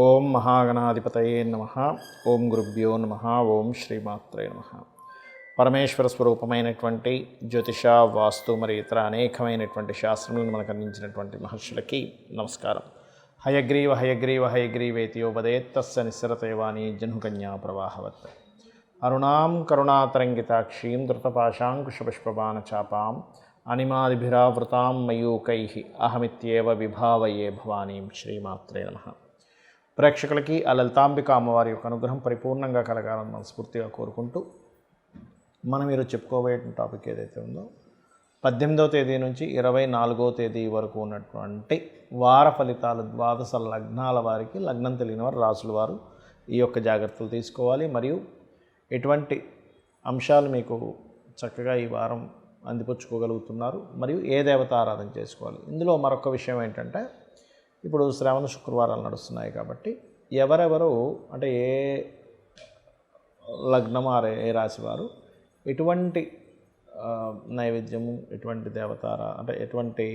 ఓం మహాగణాధిపతయే నమః. ఓం గురుభ్యో నమః. ఓం శ్రీమాత్రే నమః. పరమేశ్వర స్వరూపమైనటువంటి జ్యోతిష, వాస్తు మరి ఇతర అనేకమైనటువంటి శాస్త్రములను మనకు అందించినటువంటి మహర్షులకి నమస్కారం. హయగ్రీవ హయగ్రీవ హయగ్రీవేతియో వదేత్తస్య నిస్సరతేవాణి జహ్నుకన్యా ప్రవాహవత్. అరుణాం కరుణాతరంగితాక్షీం ధృతపాశాంకుశపుష్పబాణచాపాం అనిమాదిభిరావృతాం మయూకైః అహమిత్యేవ విభావయే భవానీం. శ్రీమాత్రే నమః. ప్రేక్షకులకి ఆ లలితాంబిక అమ్మవారి యొక్క అనుగ్రహం పరిపూర్ణంగా కలగాలని మనస్ఫూర్తిగా కోరుకుంటూ మనం ఈరోజు చెప్పుకోబోయే టాపిక్ ఏదైతే ఉందో 18వ తేదీ నుంచి 24వ తేదీ వరకు ఉన్నటువంటి వార ఫలితాలు, ద్వాదశ లగ్నాల వారికి, లగ్నం తెలియని వారు, రాసుల వారు ఈ యొక్క జాగ్రత్తలు తీసుకోవాలి. మరియు ఎటువంటి అంశాలు మీకు చక్కగా ఈ వారం అందిపుచ్చుకోగలుగుతున్నారు, మరియు ఏ దేవత ఆరాధన చేసుకోవాలి. ఇందులో మరొక విషయం ఏంటంటే, ఇప్పుడు శ్రావణ శుక్రవారాలు నడుస్తున్నాయి కాబట్టి ఎవరెవరు అంటే ఏ లగ్నం ఏ రాశి వారు ఎటువంటి నైవేద్యము, ఎటువంటి దేవతార అంటే ఎటువంటి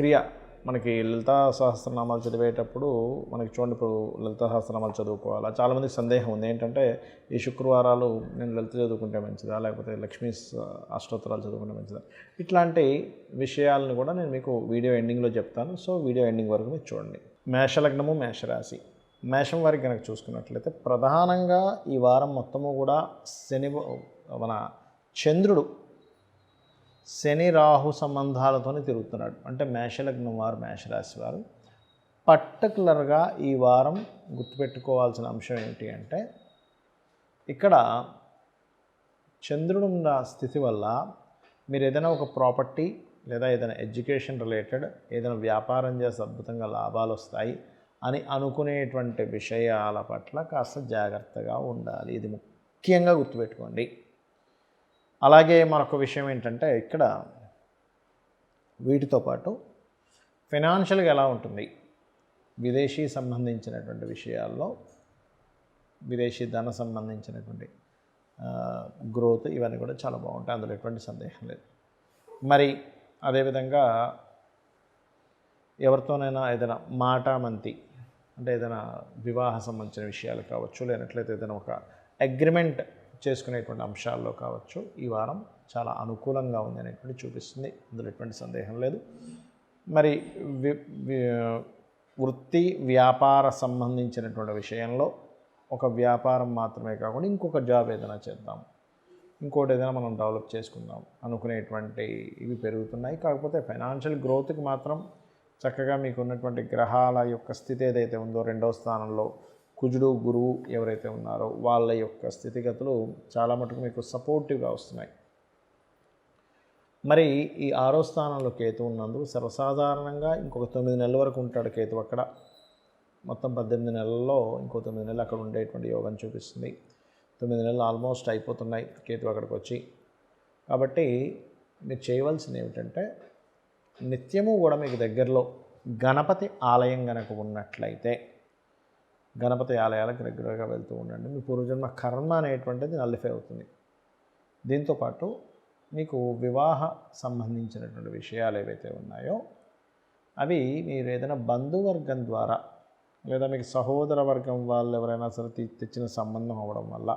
క్రియ మనకి లలితా సహస్రనామాలు చదివేటప్పుడు మనకి చూడండి, ఇప్పుడు లలితా సహస్రనామాలు చదువుకోవాలా, చాలామందికి సందేహం ఉంది. ఏంటంటే ఈ శుక్రవారాలు నేను లలిత చదువుకుంటే మంచిదా, లేకపోతే లక్ష్మీ అష్టోత్తరాలు చదువుకుంటే మంచిదా, ఇట్లాంటి విషయాలను కూడా నేను మీకు వీడియో ఎండింగ్లో చెప్తాను. సో వీడియో ఎండింగ్ వరకు మీరు చూడండి. మేషలగ్నము, మేషరాశి. మేషం వారికి కనుక చూసుకున్నట్లయితే ప్రధానంగా ఈ వారం మొత్తము కూడా మన చంద్రుడు శని రాహు సంబంధాలతో తిరుగుతున్నాడు. అంటే మేషలగ్నం వారు, మేషరాశి వారు పర్టికులర్గా ఈ వారం గుర్తుపెట్టుకోవాల్సిన అంశం ఏంటి అంటే, ఇక్కడ చంద్రుడున్న స్థితి వల్ల మీరు ఏదైనా ఒక ప్రాపర్టీ లేదా ఏదైనా ఎడ్యుకేషన్ రిలేటెడ్ ఏదైనా వ్యాపారం చేస్తే అద్భుతంగా లాభాలు వస్తాయి అని అనుకునేటువంటి విషయాల పట్ల కాస్త జాగ్రత్తగా ఉండాలి. ఇది ముఖ్యంగా గుర్తుపెట్టుకోండి. అలాగే మరొక విషయం ఏంటంటే, ఇక్కడ వీటితో పాటు ఫైనాన్షియల్గా ఎలా ఉంటుంది, విదేశీ సంబంధించినటువంటి విషయాల్లో విదేశీ ధన సంబంధించినటువంటి గ్రోత్ ఇవన్నీ కూడా చాలా బాగుంటాయి, అందులో ఎటువంటి సందేహం లేదు. మరి అదేవిధంగా ఎవరితోనైనా ఏదైనా మాటామంతి అంటే ఏదైనా వివాహ సంబంధించిన విషయాలు కావచ్చు, లేనట్లయితే ఏదైనా ఒక అగ్రిమెంట్ చేసుకునేటువంటి అంశాల్లో కావచ్చు ఈ వారం చాలా అనుకూలంగా ఉంది అనేటువంటి చూపిస్తుంది, అందులో ఎటువంటి సందేహం లేదు. మరి వృత్తి వ్యాపార సంబంధించినటువంటి విషయంలో ఒక వ్యాపారం మాత్రమే కాకుండా ఇంకొక జాబ్ ఏదైనా చేద్దాం, ఇంకోటి ఏదైనా మనం డెవలప్ చేసుకుందాం అనుకునేటువంటి ఇవి పెరుగుతున్నాయి. కాకపోతే ఫైనాన్షియల్ గ్రోత్కి మాత్రం చక్కగా మీకు ఉన్నటువంటి గ్రహాల యొక్క స్థితి ఏదైతే ఉందో, 2వ స్థానంలో కుజుడు, గురువు ఎవరైతే ఉన్నారో వాళ్ళ యొక్క స్థితిగతులు చాలా మటుకు మీకు సపోర్టివ్గా వస్తున్నాయి. మరి ఈ 6వ స్థానంలో కేతు ఉన్నందుకు సర్వసాధారణంగా ఇంకొక 9 నెలల వరకు ఉంటాడు కేతు అక్కడ. మొత్తం 18 నెలల్లో ఇంకో 9 నెలలు అక్కడ ఉండేటువంటి యోగం చూపిస్తుంది. 9 నెలలు ఆల్మోస్ట్ అయిపోతున్నాయి కేతు అక్కడికి వచ్చి. కాబట్టి మీరు చేయవలసింది ఏమిటంటే, నిత్యము కూడా మీకు దగ్గరలో గణపతి ఆలయం కనుక ఉన్నట్లయితే గణపతి ఆలయాలకు రెగ్యులర్గా వెళ్తూ ఉండండి. మీ పూర్వజన్మ కర్మ అనేటువంటిది నల్లిఫై అవుతుంది. దీంతోపాటు మీకు వివాహ సంబంధించినటువంటి విషయాలు ఏవైతే ఉన్నాయో అవి మీరు ఏదైనా బంధువర్గం ద్వారా లేదా మీకు సహోదర వర్గం వాళ్ళు ఎవరైనా సరే తెచ్చిన సంబంధం అవ్వడం వల్ల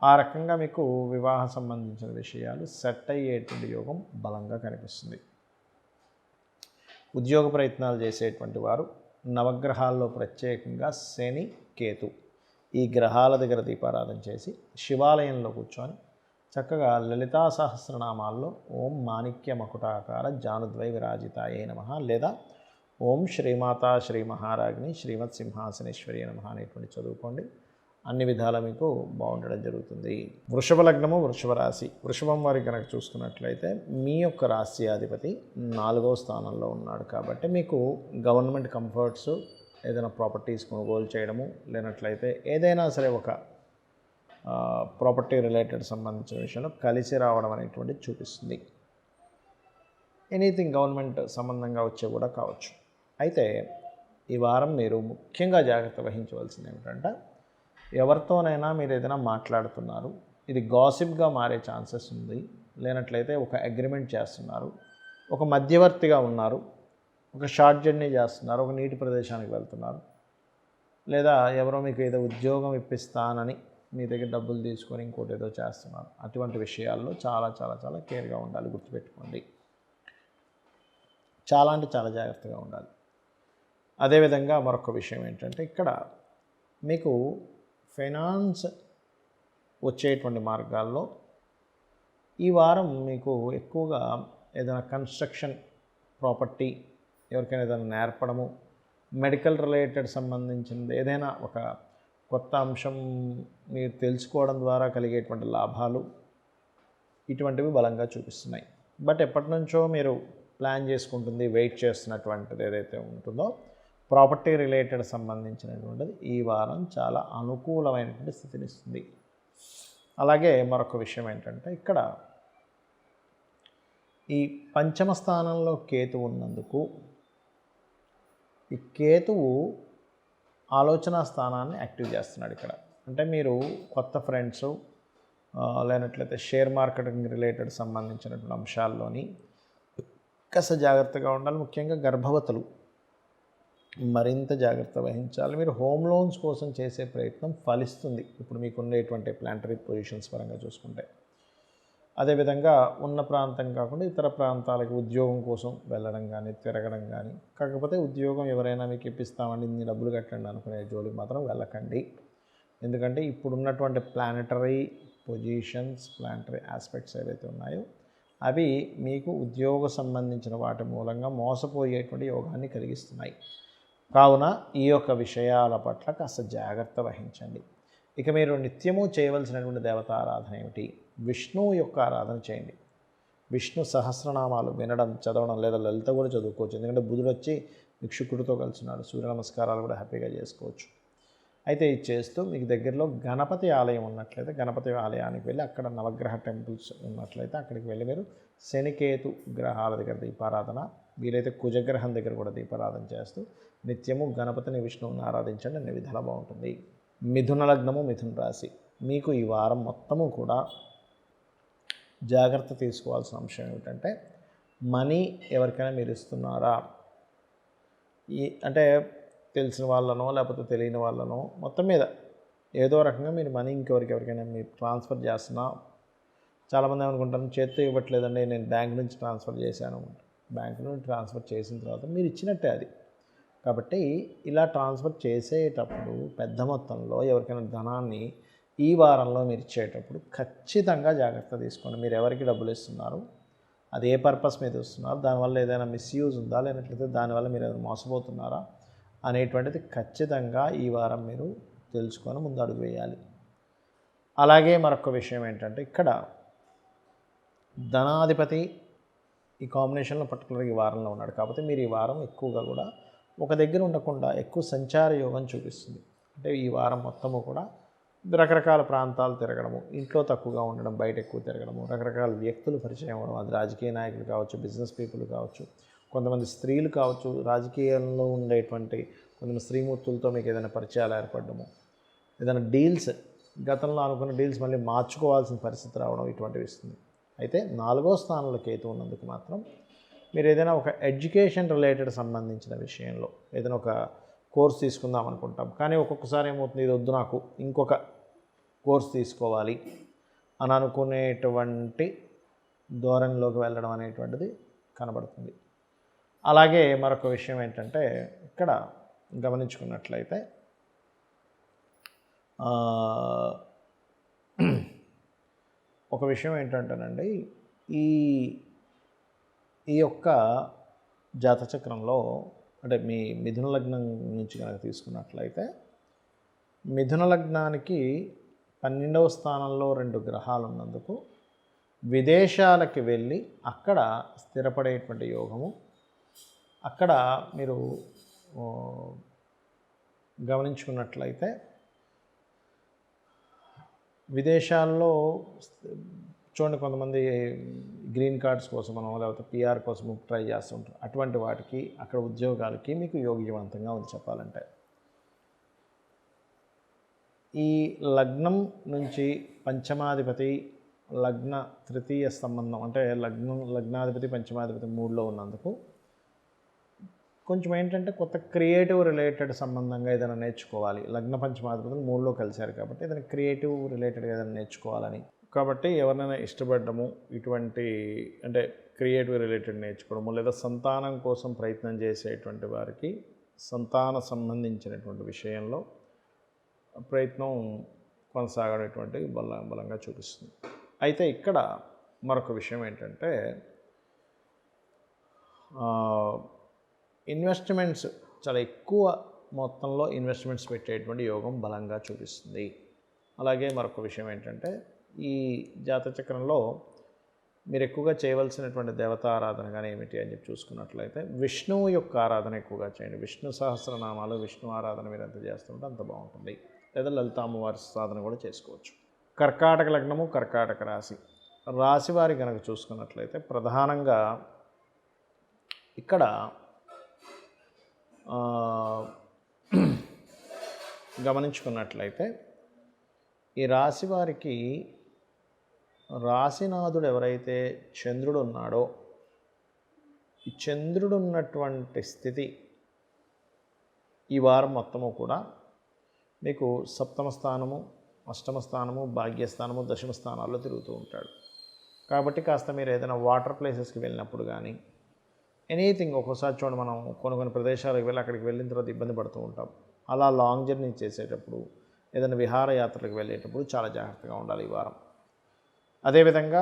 ఆ రకంగా మీకు వివాహ సంబంధించిన విషయాలు సెట్ అయ్యేటువంటి యోగం బలంగా కనిపిస్తుంది. ఉద్యోగ ప్రయత్నాలు చేసేటువంటి వారు నవగ్రహాల్లో ప్రత్యేకంగా శని, కేతు ఈ గ్రహాల దగ్గర దీపారాధన చేసి శివాలయంలో కూర్చొని చక్కగా లలితా సహస్రనామాల్లో ఓం మాణిక్య మకుటాకార జానుద్వై విరాజితాయే నమః లేదా ఓం శ్రీమాతా శ్రీ మహారాజ్ని శ్రీమత్ సింహాసనేశ్వరి నమః అనేటువంటి చదువుకోండి. అన్ని విధాలా మీకు బాగుండడం జరుగుతుంది. వృషభ లగ్నము, వృషభ రాశి. వృషభం వారికి కనుక చూసుకున్నట్లయితే మీ యొక్క రాశి అధిపతి 4వ స్థానంలో ఉన్నాడు కాబట్టి మీకు గవర్నమెంట్ కంఫర్ట్స్, ఏదైనా ప్రాపర్టీస్ కొనుగోలు చేయడము, లేనట్లయితే ఏదైనా సరే ఒక ప్రాపర్టీ రిలేటెడ్ సంబంధించిన విషయంలో కలిసి రావడం అనేటువంటిది చూపిస్తుంది. ఎనీథింగ్ గవర్నమెంట్ సంబంధంగా వచ్చే కూడా కావచ్చు. అయితే ఈ వారం మీరు ముఖ్యంగా జాగ్రత్త వహించవలసింది ఏమిటంటే, ఎవరితోనైనా మీరు ఏదైనా మాట్లాడుతున్నారు, ఇది గాసిప్గా మారే ఛాన్సెస్ ఉంది. లేనట్లయితే ఒక అగ్రిమెంట్ చేస్తున్నారు, ఒక మధ్యవర్తిగా ఉన్నారు, ఒక షార్ట్ జర్నీ చేస్తున్నారు, ఒక నీటి ప్రదేశానికి వెళ్తున్నారు, లేదా ఎవరో మీకు ఏదో ఉద్యోగం ఇప్పిస్తానని మీ దగ్గర డబ్బులు తీసుకొని ఇంకోటి ఏదో చేస్తున్నారు. అటువంటి విషయాల్లో చాలా చాలా చాలా కేర్గా ఉండాలి, గుర్తుపెట్టుకోండి. చాలా అంటే చాలా జాగ్రత్తగా ఉండాలి. అదేవిధంగా మరొక విషయం ఏంటంటే, ఇక్కడ మీకు ఫైనాన్స్ వచ్చేటువంటి మార్గాల్లో ఈ వారం మీకు ఎక్కువగా ఏదైనా కన్స్ట్రక్షన్ ప్రాపర్టీ ఎవరికైనా ఏదైనా నేర్పడము, మెడికల్ రిలేటెడ్ సంబంధించింది ఏదైనా ఒక కొత్త అంశం మీరు తెలుసుకోవడం ద్వారా కలిగేటువంటి లాభాలు ఇటువంటివి బలంగా చూపిస్తున్నాయి. బట్ ఎప్పటి నుంచో మీరు ప్లాన్ చేసుకుంటుంది, వెయిట్ చేస్తున్నటువంటిది ఏదైతే ఉంటుందో ప్రాపర్టీ రిలేటెడ్ సంబంధించినటువంటిది ఈ వారం చాలా అనుకూలమైనటువంటి స్థితిని ఇస్తుంది. అలాగే మరొక విషయం ఏంటంటే, ఇక్కడ ఈ పంచమ స్థానంలో కేతువు ఉన్నందుకు ఈ కేతువు ఆలోచన స్థానాన్ని యాక్టివ్ చేస్తున్నాడు ఇక్కడ. అంటే మీరు కొత్త ఫ్రెండ్స్ లేనట్లయితే షేర్ మార్కెటింగ్ రిలేటెడ్ సంబంధించినటువంటి అంశాల్లోని కాస్త జాగ్రత్తగా ఉండాలి. ముఖ్యంగా గర్భవతులు మరింత జాగ్రత్త వహించాలి. మీరు హోమ్ లోన్స్ కోసం చేసే ప్రయత్నం ఫలిస్తుంది ఇప్పుడు మీకు ఉండేటువంటి ప్లానటరీ పొజిషన్స్ పరంగా చూసుకుంటే. అదేవిధంగా ఉన్న ప్రాంతం కాకుండా ఇతర ప్రాంతాలకు ఉద్యోగం కోసం వెళ్ళడం కానీ, తిరగడం కానీ, కాకపోతే ఉద్యోగం ఎవరైనా మీకు ఇప్పిస్తామండి, ఇన్ని డబ్బులు కట్టండి అనుకునే జోలికి మాత్రం వెళ్ళకండి. ఎందుకంటే ఇప్పుడున్నటువంటి ప్లానటరీ పొజిషన్స్, ప్లానటరీ ఆస్పెక్ట్స్ ఏవైతే ఉన్నాయో అవి మీకు ఉద్యోగ సంబంధించిన వాటి మూలంగా మోసపోయేటువంటి యోగాన్ని కలిగిస్తున్నాయి. కావున ఈ యొక్క విషయాల పట్ల కాస్త జాగ్రత్త వహించండి. ఇక మీరు నిత్యము చేయవలసినటువంటి దేవతారాధన ఏమిటి? విష్ణువు యొక్క ఆరాధన చేయండి. విష్ణు సహస్రనామాలు వినడం, చదవడం, లేదా లలిత కూడా చదువుకోవచ్చు. ఎందుకంటే బుధుడు వచ్చి మీకు శుక్రుడితో కలిసినాడు. సూర్య నమస్కారాలు కూడా హ్యాపీగా చేసుకోవచ్చు. అయితే ఇది చేస్తూ మీకు దగ్గరలో గణపతి ఆలయం ఉన్నట్లయితే గణపతి ఆలయానికి వెళ్ళి, అక్కడ నవగ్రహ టెంపుల్స్ ఉన్నట్లయితే అక్కడికి వెళ్ళి మీరు శనికేతు గ్రహాల దగ్గర దీపారాధన, వీలైతే కుజగ్రహం దగ్గర కూడా దీపారాధన చేస్తూ నిత్యము గణపతిని, విష్ణువుని ఆరాధించండి. అన్ని విధాలా బాగుంటుంది. మిథున లగ్నము, మిథున రాశి. మీకు ఈ వారం మొత్తము కూడా జాగ్రత్త తీసుకోవాల్సిన అంశం ఏమిటంటే, మనీ ఎవరికైనా మీరు ఇస్తున్నారా, అంటే తెలిసిన వాళ్ళనో లేకపోతే తెలియని వాళ్ళనో మొత్తం మీద ఏదో రకంగా మీరు మనీ ఎవరికైనా మీరు ట్రాన్స్ఫర్ చేస్తున్నా. చాలామంది ఏమనుకుంటారు, చేతితో ఇవ్వట్లేదండి, నేను బ్యాంక్ నుంచి ట్రాన్స్ఫర్ చేశాను. బ్యాంక్ నుండి ట్రాన్స్ఫర్ చేసిన తర్వాత మీరు ఇచ్చినట్టే అది. కాబట్టి ఇలా ట్రాన్స్ఫర్ చేసేటప్పుడు పెద్ద మొత్తంలో ఎవరికైనా ధనాన్ని ఈ వారంలో మీరు ఇచ్చేటప్పుడు ఖచ్చితంగా జాగ్రత్త తీసుకోండి. మీరు ఎవరికి డబ్బులు ఇస్తున్నారు, అది ఏ పర్పస్ మీద ఇస్తున్నారు, దానివల్ల ఏదైనా మిస్యూజ్ ఉందా, లేనట్లయితే దానివల్ల మీరు ఏదైనా మోసపోతున్నారా అనేటువంటిది ఖచ్చితంగా ఈ వారం మీరు తెలుసుకొని ముందు అడుగు వేయాలి. అలాగే మరొక విషయం ఏంటంటే, ఇక్కడ ధనాధిపతి ఈ కాంబినేషన్లో పర్టికులర్గా ఈ వారంలో ఉన్నాడు. కాబట్టి మీరు ఈ వారం ఎక్కువగా కూడా ఒక దగ్గర ఉండకుండా ఎక్కువ సంచార యోగం చూపిస్తుంది. అంటే ఈ వారం మొత్తము కూడా రకరకాల ప్రాంతాలు తిరగడము, ఇంట్లో తక్కువగా ఉండడం, బయట ఎక్కువ తిరగడము, రకరకాల వ్యక్తులు పరిచయం అవ్వడం, అది రాజకీయ నాయకులు కావచ్చు, బిజినెస్ పీపుల్ కావచ్చు, కొంతమంది స్త్రీలు కావచ్చు, రాజకీయాల్లో ఉండేటువంటి కొంతమంది స్త్రీమూర్తులతో మీకు ఏదైనా పరిచయాలు ఏర్పడము, ఏదైనా డీల్స్, గతంలో అనుకున్న డీల్స్ మళ్ళీ మార్చుకోవాల్సిన పరిస్థితి రావడం, ఇటువంటివి ఇస్తుంది. అయితే 4వ స్థానంలో కేతు ఉన్నందుకు మాత్రం మీరు ఏదైనా ఒక ఎడ్యుకేషన్ రిలేటెడ్ సంబంధించిన విషయంలో ఏదైనా ఒక కోర్స్ తీసుకుందాం అనుకుంటాం, కానీ ఒక్కొక్కసారి ఏమవుతుంది, ఇది వద్దు నాకు ఇంకొక కోర్స్ తీసుకోవాలి అని అనుకునేటువంటి ధోరణిలోకి వెళ్ళడం అనేటువంటిది కనబడుతుంది. అలాగే మరొక విషయం ఏంటంటే, ఇక్కడ గమనించుకున్నట్లయితే ఒక విషయం ఏంటంటేనండి, ఈ యొక్క జాతచక్రంలో అంటే మీ మిథున లగ్నం నుంచి కనుక తీసుకున్నట్లయితే, మిథున లగ్నానికి 12వ స్థానంలో 2 గ్రహాలు ఉన్నందుకు విదేశాలకి వెళ్ళి అక్కడ స్థిరపడేటువంటి యోగము, అక్కడ మీరు గమనించుకున్నట్లయితే విదేశాల్లో చూడండి, కొంతమంది గ్రీన్ కార్డ్స్ కోసమనో లేకపోతే పిఆర్ కోసం ట్రై చేస్తుంటారు. అటువంటి వాటికి అక్కడ ఉద్యోగాలకి మీకు యోగ్యవంతంగా ఉంది చెప్పాలంటే. ఈ లగ్నం నుంచి పంచమాధిపతి లగ్న తృతీయ సంబంధం, అంటే లగ్నాధిపతి పంచమాధిపతి 3లో ఉన్నందుకు కొంచెం ఏంటంటే కొత్త క్రియేటివ్ రిలేటెడ్ సంబంధంగా ఏదైనా నేర్చుకోవాలి. లగ్న పంచమాధిపతులు 3లో కలిశారు కాబట్టి ఏదైనా క్రియేటివ్ రిలేటెడ్గా ఏదైనా నేర్చుకోవాలని, కాబట్టి ఎవరినైనా ఇష్టపడ్డము ఇటువంటి అంటే క్రియేటివ్ రిలేటెడ్ నేర్చుకోవడము, లేదా సంతానం కోసం ప్రయత్నం చేసేటువంటి వారికి సంతాన సంబంధించినటువంటి విషయంలో ప్రయత్నం కొనసాగేటువంటి బలంగా చూపిస్తుంది. అయితే ఇక్కడ మరొక విషయం ఏంటంటే ఇన్వెస్ట్మెంట్స్ చాలా ఎక్కువ మొత్తంలో ఇన్వెస్ట్మెంట్స్ పెట్టేటువంటి యోగం బలంగా చూపిస్తుంది. అలాగే మరొక విషయం ఏంటంటే ఈ జాతచక్రంలో మీరు ఎక్కువగా చేయవలసినటువంటి దేవతా ఆరాధన కానీ ఏమిటి అని చెప్పి చూసుకున్నట్లయితే విష్ణువు యొక్క ఆరాధన ఎక్కువగా చేయండి. విష్ణు సహస్రనామాలు, విష్ణు ఆరాధన మీరు ఎంత చేస్తుంటే అంత బాగుంటుంది. లేదా లలిత అమ్మవారి సాధన కూడా చేసుకోవచ్చు. కర్కాటక లగ్నము, కర్కాటక రాశి వారి కనుక చూసుకున్నట్లయితే ప్రధానంగా ఇక్కడ గమనించుకున్నట్లయితే ఈ రాశి వారికి రాశినాథుడు ఎవరైతే చంద్రుడు ఉన్నాడో, ఈ చంద్రుడు ఉన్నటువంటి స్థితి ఈ వారం మొత్తము కూడా మీకు సప్తమ స్థానము, అష్టమ స్థానము, భాగ్యస్థానము, దశమ స్థానాల్లో తిరుగుతూ ఉంటాడు. కాబట్టి కాస్త మీరు ఏదైనా వాటర్ ప్లేసెస్కి వెళ్ళినప్పుడు కానీ ఎనీథింగ్, ఒక్కోసారి చూడండి మనం కొన్ని ప్రదేశాలకు వెళ్ళి అక్కడికి వెళ్ళిన తర్వాత ఇబ్బంది పడుతూ ఉంటాం. అలా లాంగ్ జర్నీ చేసేటప్పుడు, ఏదైనా విహారయాత్రలకు వెళ్ళేటప్పుడు చాలా జాగ్రత్తగా ఉండాలి ఈ వారం. అదేవిధంగా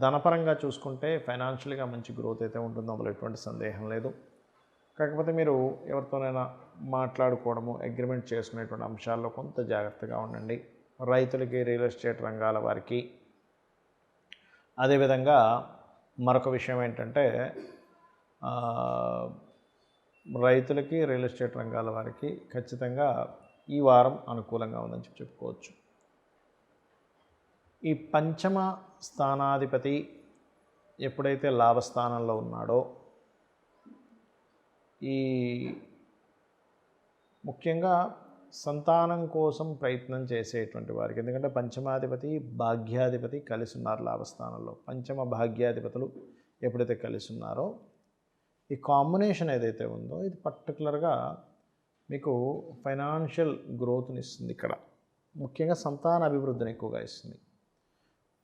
ధనపరంగా చూసుకుంటే ఫైనాన్షియల్గా మంచి గ్రోత్ అయితే ఉంటుందో అందులో ఎటువంటి సందేహం లేదు. కాకపోతే మీరు ఎవరితోనైనా మాట్లాడుకోవడము, అగ్రిమెంట్ చేసుకునేటువంటి అంశాల్లో కొంత జాగ్రత్తగా ఉండండి. రైతులకి, రియల్ ఎస్టేట్ రంగాల వారికి, అదేవిధంగా మరొక విషయం ఏంటంటే రైతులకి, రియల్ ఎస్టేట్ రంగాల వారికి ఖచ్చితంగా ఈ వారం అనుకూలంగా ఉందని చెప్పుకోవచ్చు. ఈ పంచమ స్థానాధిపతి ఎప్పుడైతే లాభస్థానంలో ఉన్నాడో, ఈ ముఖ్యంగా సంతానం కోసం ప్రయత్నం చేసేటువంటి వారికి, ఎందుకంటే పంచమాధిపతి, భాగ్యాధిపతి కలిసి ఉన్నారు లాభస్థానంలో. పంచమ భాగ్యాధిపతులు ఎప్పుడైతే కలిసి ఉన్నారో ఈ కాంబినేషన్ ఏదైతే ఉందో ఇది పర్టికులర్గా మీకు ఫైనాన్షియల్ గ్రోత్ని ఇస్తుంది. ఇక్కడ ముఖ్యంగా సంతాన అభివృద్ధిని ఎక్కువగా ఇస్తుంది.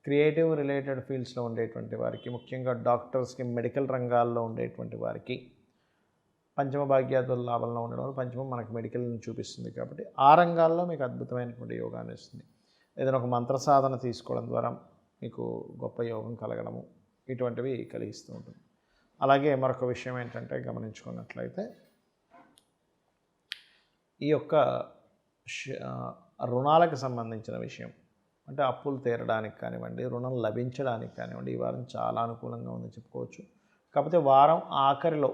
క్రియేటివ్ రిలేటెడ్ ఫీల్డ్స్లో ఉండేటువంటి వారికి, ముఖ్యంగా డాక్టర్స్కి, మెడికల్ రంగాల్లో ఉండేటువంటి వారికి పంచమ భాగ్యాదుల లాభంలో ఉండడం వల్ల పంచమం మనకి మెడికల్ని చూపిస్తుంది. కాబట్టి ఆ రంగాల్లో మీకు అద్భుతమైనటువంటి యోగాన్ని ఇస్తుంది. ఏదైనా ఒక మంత్ర సాధన తీసుకోవడం ద్వారా మీకు గొప్ప యోగం కలగడము ఇటువంటివి కలిగిస్తూ ఉంటుంది. అలాగే మరొక విషయం ఏంటంటే గమనించుకున్నట్లయితే ఈ యొక్క రుణాలకు సంబంధించిన విషయం, అంటే అప్పులు తీరడానికి కానివ్వండి, రుణం లభించడానికి కానివ్వండి ఈ వారం చాలా అనుకూలంగా ఉందని చెప్పుకోవచ్చు. కాకపోతే వారం ఆఖరిలో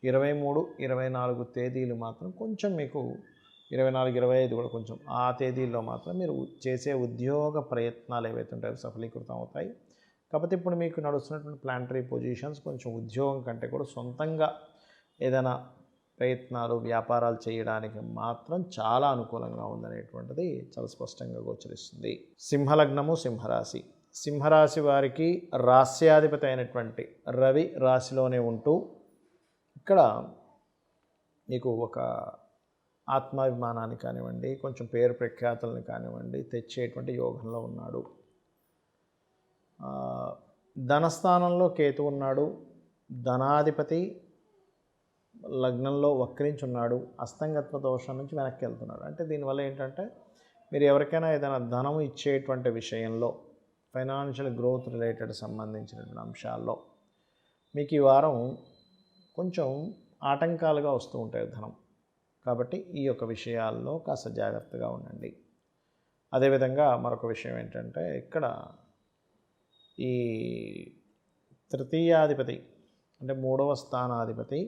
23, 24 తేదీలు మాత్రం కొంచెం మీకు 24, 25 కూడా కొంచెం ఆ తేదీల్లో మాత్రం మీరు చేసే ఉద్యోగ ప్రయత్నాలు ఏవైతే ఉంటాయో సఫలీకృతం అవుతాయి. కాకపోతే ఇప్పుడు మీకు నడుస్తున్నటువంటి ప్లానటరీ పొజిషన్స్ కొంచెం ఉద్యోగం కంటే కూడా సొంతంగా ఏదైనా ప్రయత్నాలు, వ్యాపారాలు చేయడానికి మాత్రం చాలా అనుకూలంగా ఉందనేటువంటిది చాలా స్పష్టంగా గోచరిస్తుంది. సింహలగ్నము, సింహరాశి వారికి రాస్యాధిపతి అయినటువంటి రవి రాశిలోనే ఉంటూ ఇక్కడ మీకు ఒక ఆత్మాభిమానాన్ని కానివ్వండి, కొంచెం పేరు ప్రఖ్యాతులను కానివ్వండి తెచ్చేటువంటి యోగంలో ఉన్నాడు. ధనస్థానంలో కేతు ఉన్నాడు. ధనాధిపతి లగ్నంలో వక్రించున్నాడు. అస్తంగత్వ దోషం నుంచి వెనక్కి వెళ్తున్నాడు. అంటే దీనివల్ల ఏంటంటే మీరు ఎవరికైనా ఏదైనా ధనం ఇచ్చేటువంటి విషయంలో, ఫైనాన్షియల్ గ్రోత్ రిలేటెడ్ సంబంధించినటువంటి అంశాల్లో మీకు ఈ వారం కొంచెం ఆటంకాలుగా వస్తూ ఉంటాయి ధనం. కాబట్టి ఈ యొక్క విషయాల్లో కాస్త జాగ్రత్తగా ఉండండి. అదేవిధంగా మరొక విషయం ఏంటంటే ఇక్కడ ఈ తృతీయాధిపతి అంటే 3వ స్థానాధిపతి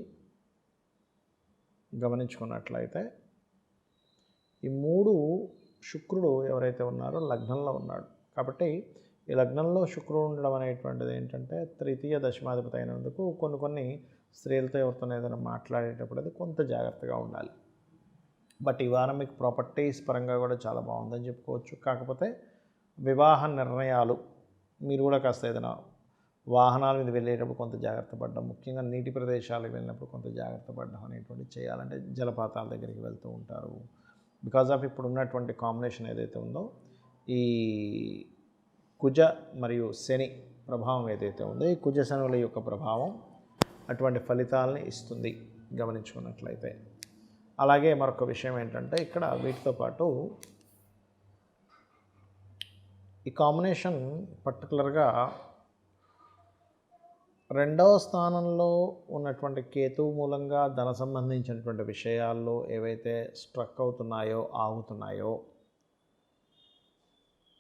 గమనించుకున్నట్లయితే ఈ 3 శుక్రుడు ఎవరైతే ఉన్నారో లగ్నంలో ఉన్నాడు. కాబట్టి ఈ లగ్నంలో శుక్రుడు ఉండడం అనేటువంటిది ఏంటంటే తృతీయ దశమాధిపతి అయినందుకు కొన్ని స్త్రీలతో ఎవరితో ఏదైనా మాట్లాడేటప్పుడు అది కొంత జాగ్రత్తగా ఉండాలి. బట్ ఈ వారం మీకు ప్రాపర్టీస్ పరంగా కూడా చాలా బాగుందని చెప్పుకోవచ్చు. కాకపోతే వివాహ నిర్ణయాలు మీరు కూడా కాస్త ఏదైనా వాహనాల మీద వెళ్ళేటప్పుడు కొంత జాగ్రత్త పడడం, ముఖ్యంగా నీటి ప్రదేశాలకు వెళ్ళినప్పుడు కొంత జాగ్రత్త పడడం అనేటువంటిది చేయాలంటే జలపాతాల దగ్గరికి వెళ్తూ ఉంటారు. బికాజ్ ఆఫ్ ఇప్పుడు ఉన్నటువంటి కాంబినేషన్ ఏదైతే ఉందో ఈ కుజ మరియు శని ప్రభావం ఏదైతే ఉందో ఈ కుజ శనుల యొక్క ప్రభావం అటువంటి ఫలితాలని ఇస్తుంది గమనించుకున్నట్లయితే. అలాగే మరొక విషయం ఏంటంటే ఇక్కడ వీటితో పాటు ఈ కాంబినేషన్ పర్టికులర్గా 2వ స్థానంలో ఉన్నటువంటి కేతువు మూలంగా ధన సంబంధించినటువంటి విషయాల్లో ఏవైతే స్ట్రక్ అవుతున్నాయో ఆగుతున్నాయో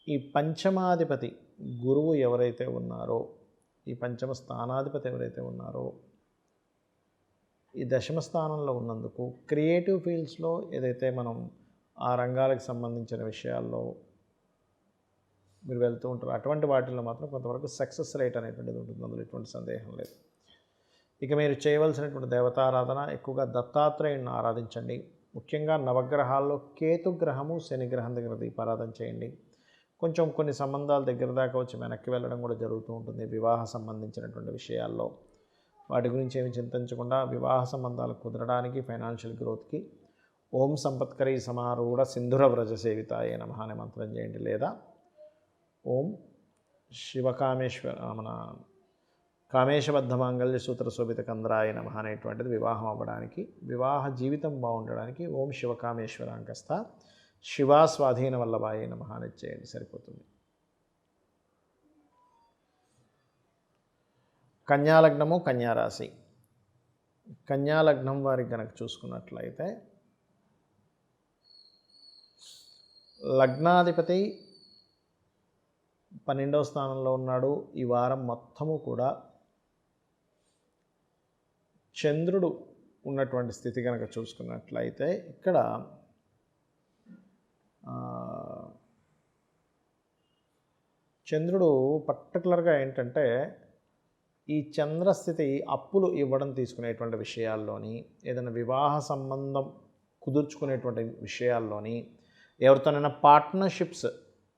ఈ పంచమాధిపతి గురువు ఎవరైతే ఉన్నారో, ఈ పంచమ స్థానాధిపతి ఎవరైతే ఉన్నారో ఈ దశమ స్థానంలో ఉన్నందుకు క్రియేటివ్ ఫీల్డ్స్లో ఏదైతే మనం ఆ రంగాలకు సంబంధించిన విషయాల్లో మీరు వెళ్తూ ఉంటారు అటువంటి వాటిల్లో మాత్రం కొంతవరకు సక్సెస్ రేట్ అనేటువంటిది ఉంటుంది, అందులో ఎటువంటి సందేహం లేదు. ఇక మీరు చేయవలసినటువంటి దేవతారాధన ఎక్కువగా దత్తాత్రేయుని ఆరాధించండి. ముఖ్యంగా నవగ్రహాల్లో కేతు గ్రహము శని గ్రహం దగ్గర దీపారాధన చేయండి. కొంచెం కొన్ని సంబంధాల దగ్గర దాకా వచ్చి వెనక్కి వెళ్ళడం కూడా జరుగుతూ ఉంటుంది వివాహ సంబంధించినటువంటి విషయాల్లో. వాటి గురించి ఏమి చింతించకుండా వివాహ సంబంధాలు కుదరడానికి, ఫైనాన్షియల్ గ్రోత్కి ఓం సంపత్కరీ సమారూఢ సింధుర వ్రజ సేవితాయ నమః అనే మంత్రం చేయండి. లేదా ఓం మన కామేశబద్ధ మాంగళ్య సూత్ర శోభిత కంద్రాయ నమః అనేటువంటిది వివాహం అవ్వడానికి, వివాహ జీవితం బాగుండడానికి ఓం శివకామేశ్వరాంకస్థ శివా స్వాధీన వల్లభాయ నమః అని చేయండి, సరిపోతుంది. కన్యాలగ్నము కన్యారాశి. కన్యాలగ్నం వారికి కనుక చూసుకున్నట్లయితే లగ్నాధిపతి 12వ స్థానంలో ఉన్నాడు. ఈ వారం మొత్తము కూడా చంద్రుడు ఉన్నటువంటి స్థితి కనుక చూసుకున్నట్లయితే ఇక్కడ చంద్రుడు పర్టికులర్గా ఏంటంటే ఈ చంద్రస్థితి అప్పులు ఇవ్వడం తీసుకునేటువంటి విషయాల్లోని, ఏదైనా వివాహ సంబంధం కుదుర్చుకునేటువంటి విషయాల్లోని, ఎవరితోనైనా పార్ట్నర్షిప్స్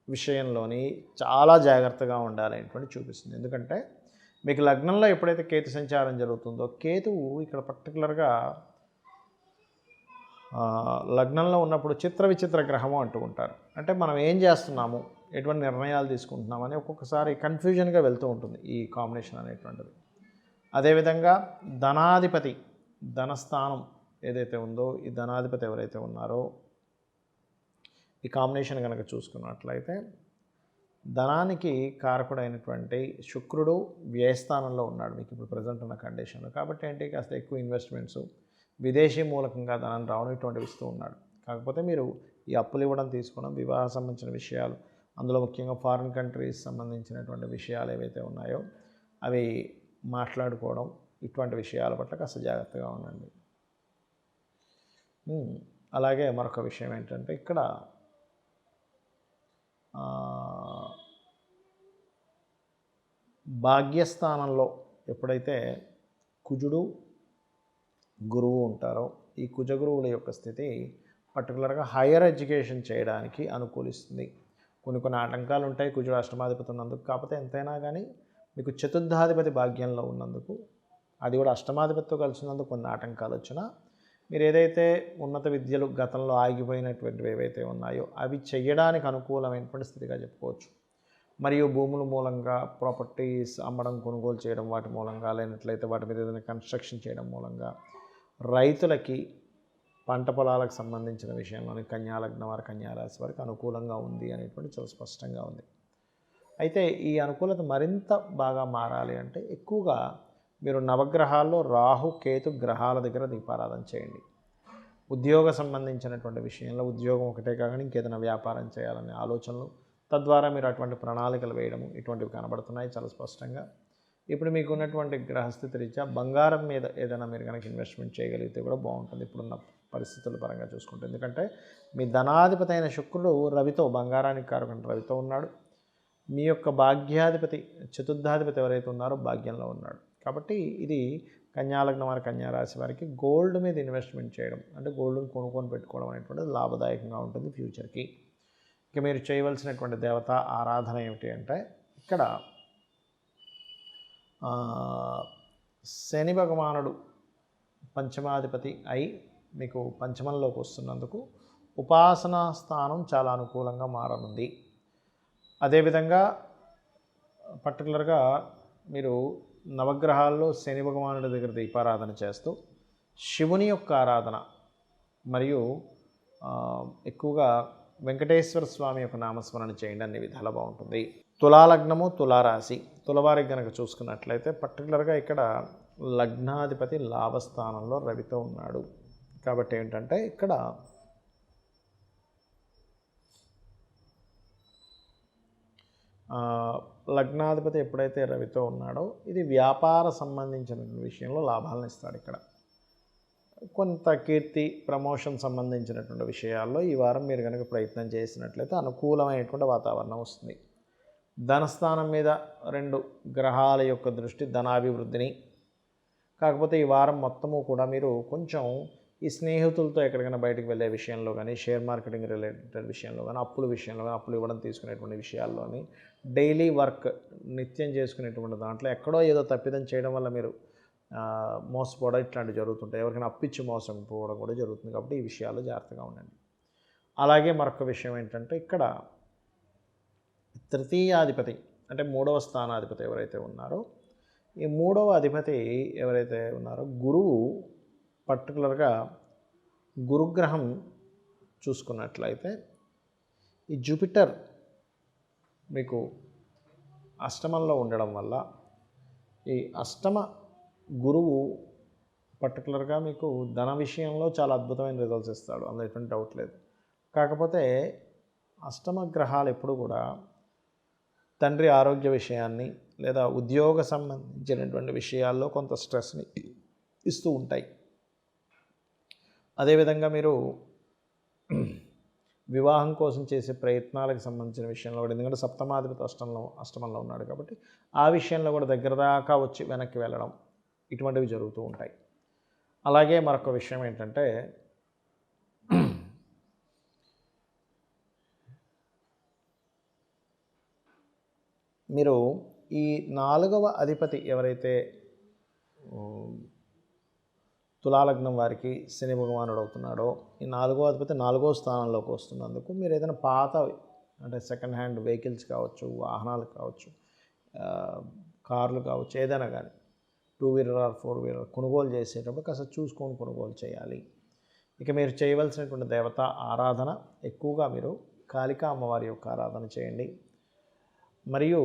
విషయంలోని చాలా జాగ్రత్తగా ఉండాలనేటువంటి చూపిస్తుంది. ఎందుకంటే మీకు లగ్నంలో ఎప్పుడైతే కేతు సంచారం జరుగుతుందో కేతువు ఇక్కడ పర్టికులర్గా లగ్నంలో ఉన్నప్పుడు చిత్ర విచిత్ర గ్రహము అంటూ ఉంటారు. అంటే మనం ఏం చేస్తున్నాము, ఎటువంటి నిర్ణయాలు తీసుకుంటున్నామని ఒక్కొక్కసారి కన్ఫ్యూజన్గా వెళ్తూ ఉంటుంది ఈ కాంబినేషన్ అనేటువంటిది. అదేవిధంగా ధనాధిపతి ధనస్థానం ఏదైతే ఉందో ఈ ధనాధిపతి ఎవరైతే ఉన్నారో ఈ కాంబినేషన్ కనుక చూసుకున్నట్లయితే ధనానికి కారకుడైనటువంటి శుక్రుడు వ్యయస్థానంలో ఉన్నాడు మీకు ఇప్పుడు ప్రజెంట్ ఉన్న కండిషన్లో. కాబట్టి ఏంటి కాస్త ఎక్కువ ఇన్వెస్ట్మెంట్స్, విదేశీ మూలకంగా ధనం రావడం ఇటువంటివి ఇస్తూ ఉన్నాడు. కాకపోతే మీరు ఈ అప్పులు ఇవ్వడం తీసుకోవడం, వివాహ సంబంధించిన విషయాలు, అందులో ముఖ్యంగా ఫారిన్ కంట్రీస్ సంబంధించినటువంటి విషయాలు ఏవైతే ఉన్నాయో అవి మాట్లాడుకోవడం, ఇటువంటి విషయాల పట్ల కాస్త జాగ్రత్తగా ఉండండి. అలాగే మరొక విషయం ఏంటంటే ఇక్కడ భాగ్యస్థానంలో ఎప్పుడైతే కుజుడు గురువు ఉంటారో ఈ కుజగురువుల యొక్క స్థితి పర్టికులర్గా హైయర్ ఎడ్యుకేషన్ చేయడానికి అనుకూలిస్తుంది. కొన్ని ఆటంకాలు ఉంటాయి కుజుడు అష్టమాధిపతి ఉన్నందుకు. కాకపోతే ఎంతైనా కానీ మీకు చతుర్థాధిపతి భాగ్యంలో ఉన్నందుకు, అది కూడా అష్టమాధిపతితో కలిసినందుకు కొన్ని ఆటంకాలు వచ్చినా మీరు ఏదైతే ఉన్నత విద్యలు గతంలో ఆగిపోయినటువంటివి ఏవైతే ఉన్నాయో అవి చేయడానికి అనుకూలమైనటువంటి స్థితిగా చెప్పుకోవచ్చు. మరియు భూముల మూలంగా ప్రాపర్టీస్ అమ్మడం, కొనుగోలు చేయడం, వాటి మూలంగా లేనట్లయితే వాటి మీద ఏదైనా కన్స్ట్రక్షన్ చేయడం మూలంగా రైతులకి పంట పొలాలకు సంబంధించిన విషయంలోని కన్యాలగ్నం వారి కన్యారాశి వారికి అనుకూలంగా ఉంది అనేటువంటి చాలా స్పష్టంగా ఉంది. అయితే ఈ అనుకూలత మరింత బాగా మారాలి అంటే ఎక్కువగా మీరు నవగ్రహాల్లో రాహు కేతు గ్రహాల దగ్గర దీపారాధన చేయండి. ఉద్యోగ సంబంధించినటువంటి విషయంలో ఉద్యోగం ఒకటే కాకుండా ఇంకేదైనా వ్యాపారం చేయాలనే ఆలోచనలు, తద్వారా మీరు అటువంటి ప్రణాళికలు వేయడము ఇటువంటివి కనబడుతున్నాయి చాలా స్పష్టంగా. ఇప్పుడు మీకు ఉన్నటువంటి గ్రహస్థితి రీత్యా బంగారం మీద ఏదైనా మీరు కనుక ఇన్వెస్ట్మెంట్ చేయగలిగితే కూడా బాగుంటుంది ఇప్పుడున్న పరిస్థితుల పరంగా చూసుకుంటే. ఎందుకంటే మీ ధనాధిపతి అయిన శుక్రుడు రవితో, బంగారానికి కారకుడు రవితో ఉన్నాడు. మీ యొక్క భాగ్యాధిపతి చతుర్థాధిపతి ఎవరైతే ఉన్నారో భాగ్యంలో ఉన్నాడు. కాబట్టి ఇది కన్యాలగ్నం వారి కన్యారాశి వారికి గోల్డ్ మీద ఇన్వెస్ట్మెంట్ చేయడం, అంటే గోల్డ్ని కొనుక్కొని పెట్టుకోవడం అనేటువంటిది లాభదాయకంగా ఉంటుంది ఫ్యూచర్కి. ఇక మీరు చేయవలసినటువంటి దేవత ఆరాధన ఏమిటి అంటే ఇక్కడ ఆ, శని భగవానుడు పంచమాధిపతి అయి మీకు పంచమంలోకి వస్తున్నందుకు ఉపాసనా స్థానం చాలా అనుకూలంగా మారనుంది. అదేవిధంగా పర్టికులర్గా మీరు నవగ్రహాల్లో శని భగవానుడి దగ్గర దీపారాధన చేస్తూ శివుని యొక్క ఆరాధన మరియు ఎక్కువగా వెంకటేశ్వర స్వామి యొక్క నామస్మరణ చేయండి, అన్ని విధాలా బాగుంటుంది. తులాలగ్నము తులారాశి తులవారికి కనుక చూసుకున్నట్లయితే పర్టికులర్గా ఇక్కడ లగ్నాధిపతి లాభస్థానంలో రవితో ఉన్నాడు. కాబట్టి ఏంటంటే ఇక్కడ లగ్నాధిపతి ఎప్పుడైతే రవితో ఉన్నాడో ఇది వ్యాపార సంబంధించిన విషయంలో లాభాలను ఇస్తాడు. ఇక్కడ కొంత కీర్తి ప్రమోషన్ సంబంధించినటువంటి విషయాల్లో ఈ వారం మీరు కనుక ప్రయత్నం చేసినట్లయితే అనుకూలమైనటువంటి వాతావరణం వస్తుంది. ధనస్థానం మీద 2 గ్రహాల యొక్క దృష్టి ధనాభివృద్ధిని. కాకపోతే ఈ వారం మొత్తము కూడా మీరు కొంచెం ఈ స్నేహితులతో ఎక్కడికైనా బయటకు వెళ్ళే విషయంలో కానీ, షేర్ మార్కెటింగ్ రిలేటెడ్ విషయంలో కానీ, అప్పుల విషయంలో కానీ, అప్పులు ఇవ్వడం తీసుకునేటువంటి విషయాల్లోని, డైలీ వర్క్ నిత్యం చేసుకునేటువంటి దాంట్లో ఎక్కడో ఏదో తప్పిదం చేయడం వల్ల మీరు మోసపోవడం ఇట్లాంటివి జరుగుతుంటాయి. ఎవరికైనా అప్పిచ్చి మోసం పోవడం కూడా జరుగుతుంది. కాబట్టి ఈ విషయాల్లో జాగ్రత్తగా ఉండండి. అలాగే మరొక విషయం ఏంటంటే ఇక్కడ తృతీయాధిపతి అంటే 3వ స్థానాధిపతి ఎవరైతే ఉన్నారో ఈ 3వ అధిపతి ఎవరైతే ఉన్నారో గురువు, పర్టికులర్గా గురుగ్రహం చూసుకున్నట్లయితే ఈ జూపిటర్ మీకు అష్టమంలో ఉండడం వల్ల ఈ అష్టమ గురువు పర్టికులర్గా మీకు ధన విషయంలో చాలా అద్భుతమైన రిజల్ట్స్ ఇస్తాడు, అందులో ఎటువంటి డౌట్ లేదు. కాకపోతే అష్టమ గ్రహాలు ఎప్పుడు కూడా తండ్రి ఆరోగ్య విషయాన్ని లేదా ఉద్యోగ సంబంధించినటువంటి విషయాల్లో కొంత స్ట్రెస్ని ఇస్తూ ఉంటాయి. అదేవిధంగా మీరు వివాహం కోసం చేసే ప్రయత్నాలకు సంబంధించిన విషయంలో కూడా, ఎందుకంటే సప్తమాధిపతి అష్టమంలో ఉన్నాడు కాబట్టి ఆ విషయంలో కూడా దగ్గర దాకా వచ్చి వెనక్కి వెళ్ళడం ఇటువంటివి జరుగుతూ ఉంటాయి. అలాగే మరొక విషయం ఏంటంటే మీరు ఈ 4వ అధిపతి ఎవరైతే తులాలగ్నం వారికి శని భగవానుడు అవుతున్నాడో ఈ 4వ అధిపతి 4వ స్థానంలోకి వస్తున్నందుకు మీరు ఏదైనా పాత అంటే సెకండ్ హ్యాండ్ వెహికల్స్ కావచ్చు, వాహనాలు కావచ్చు, కార్లు కావచ్చు, ఏదైనా కానీ 2 వీలర్ ఆర్ 4 వీలర్ కొనుగోలు చేసేటప్పుడు కాస్త చూసుకొని కొనుగోలు చేయాలి. ఇక మీరు చేయవలసినటువంటి దేవత ఆరాధన ఎక్కువగా మీరు కాళికా అమ్మవారి యొక్క ఆరాధన చేయండి. మరియు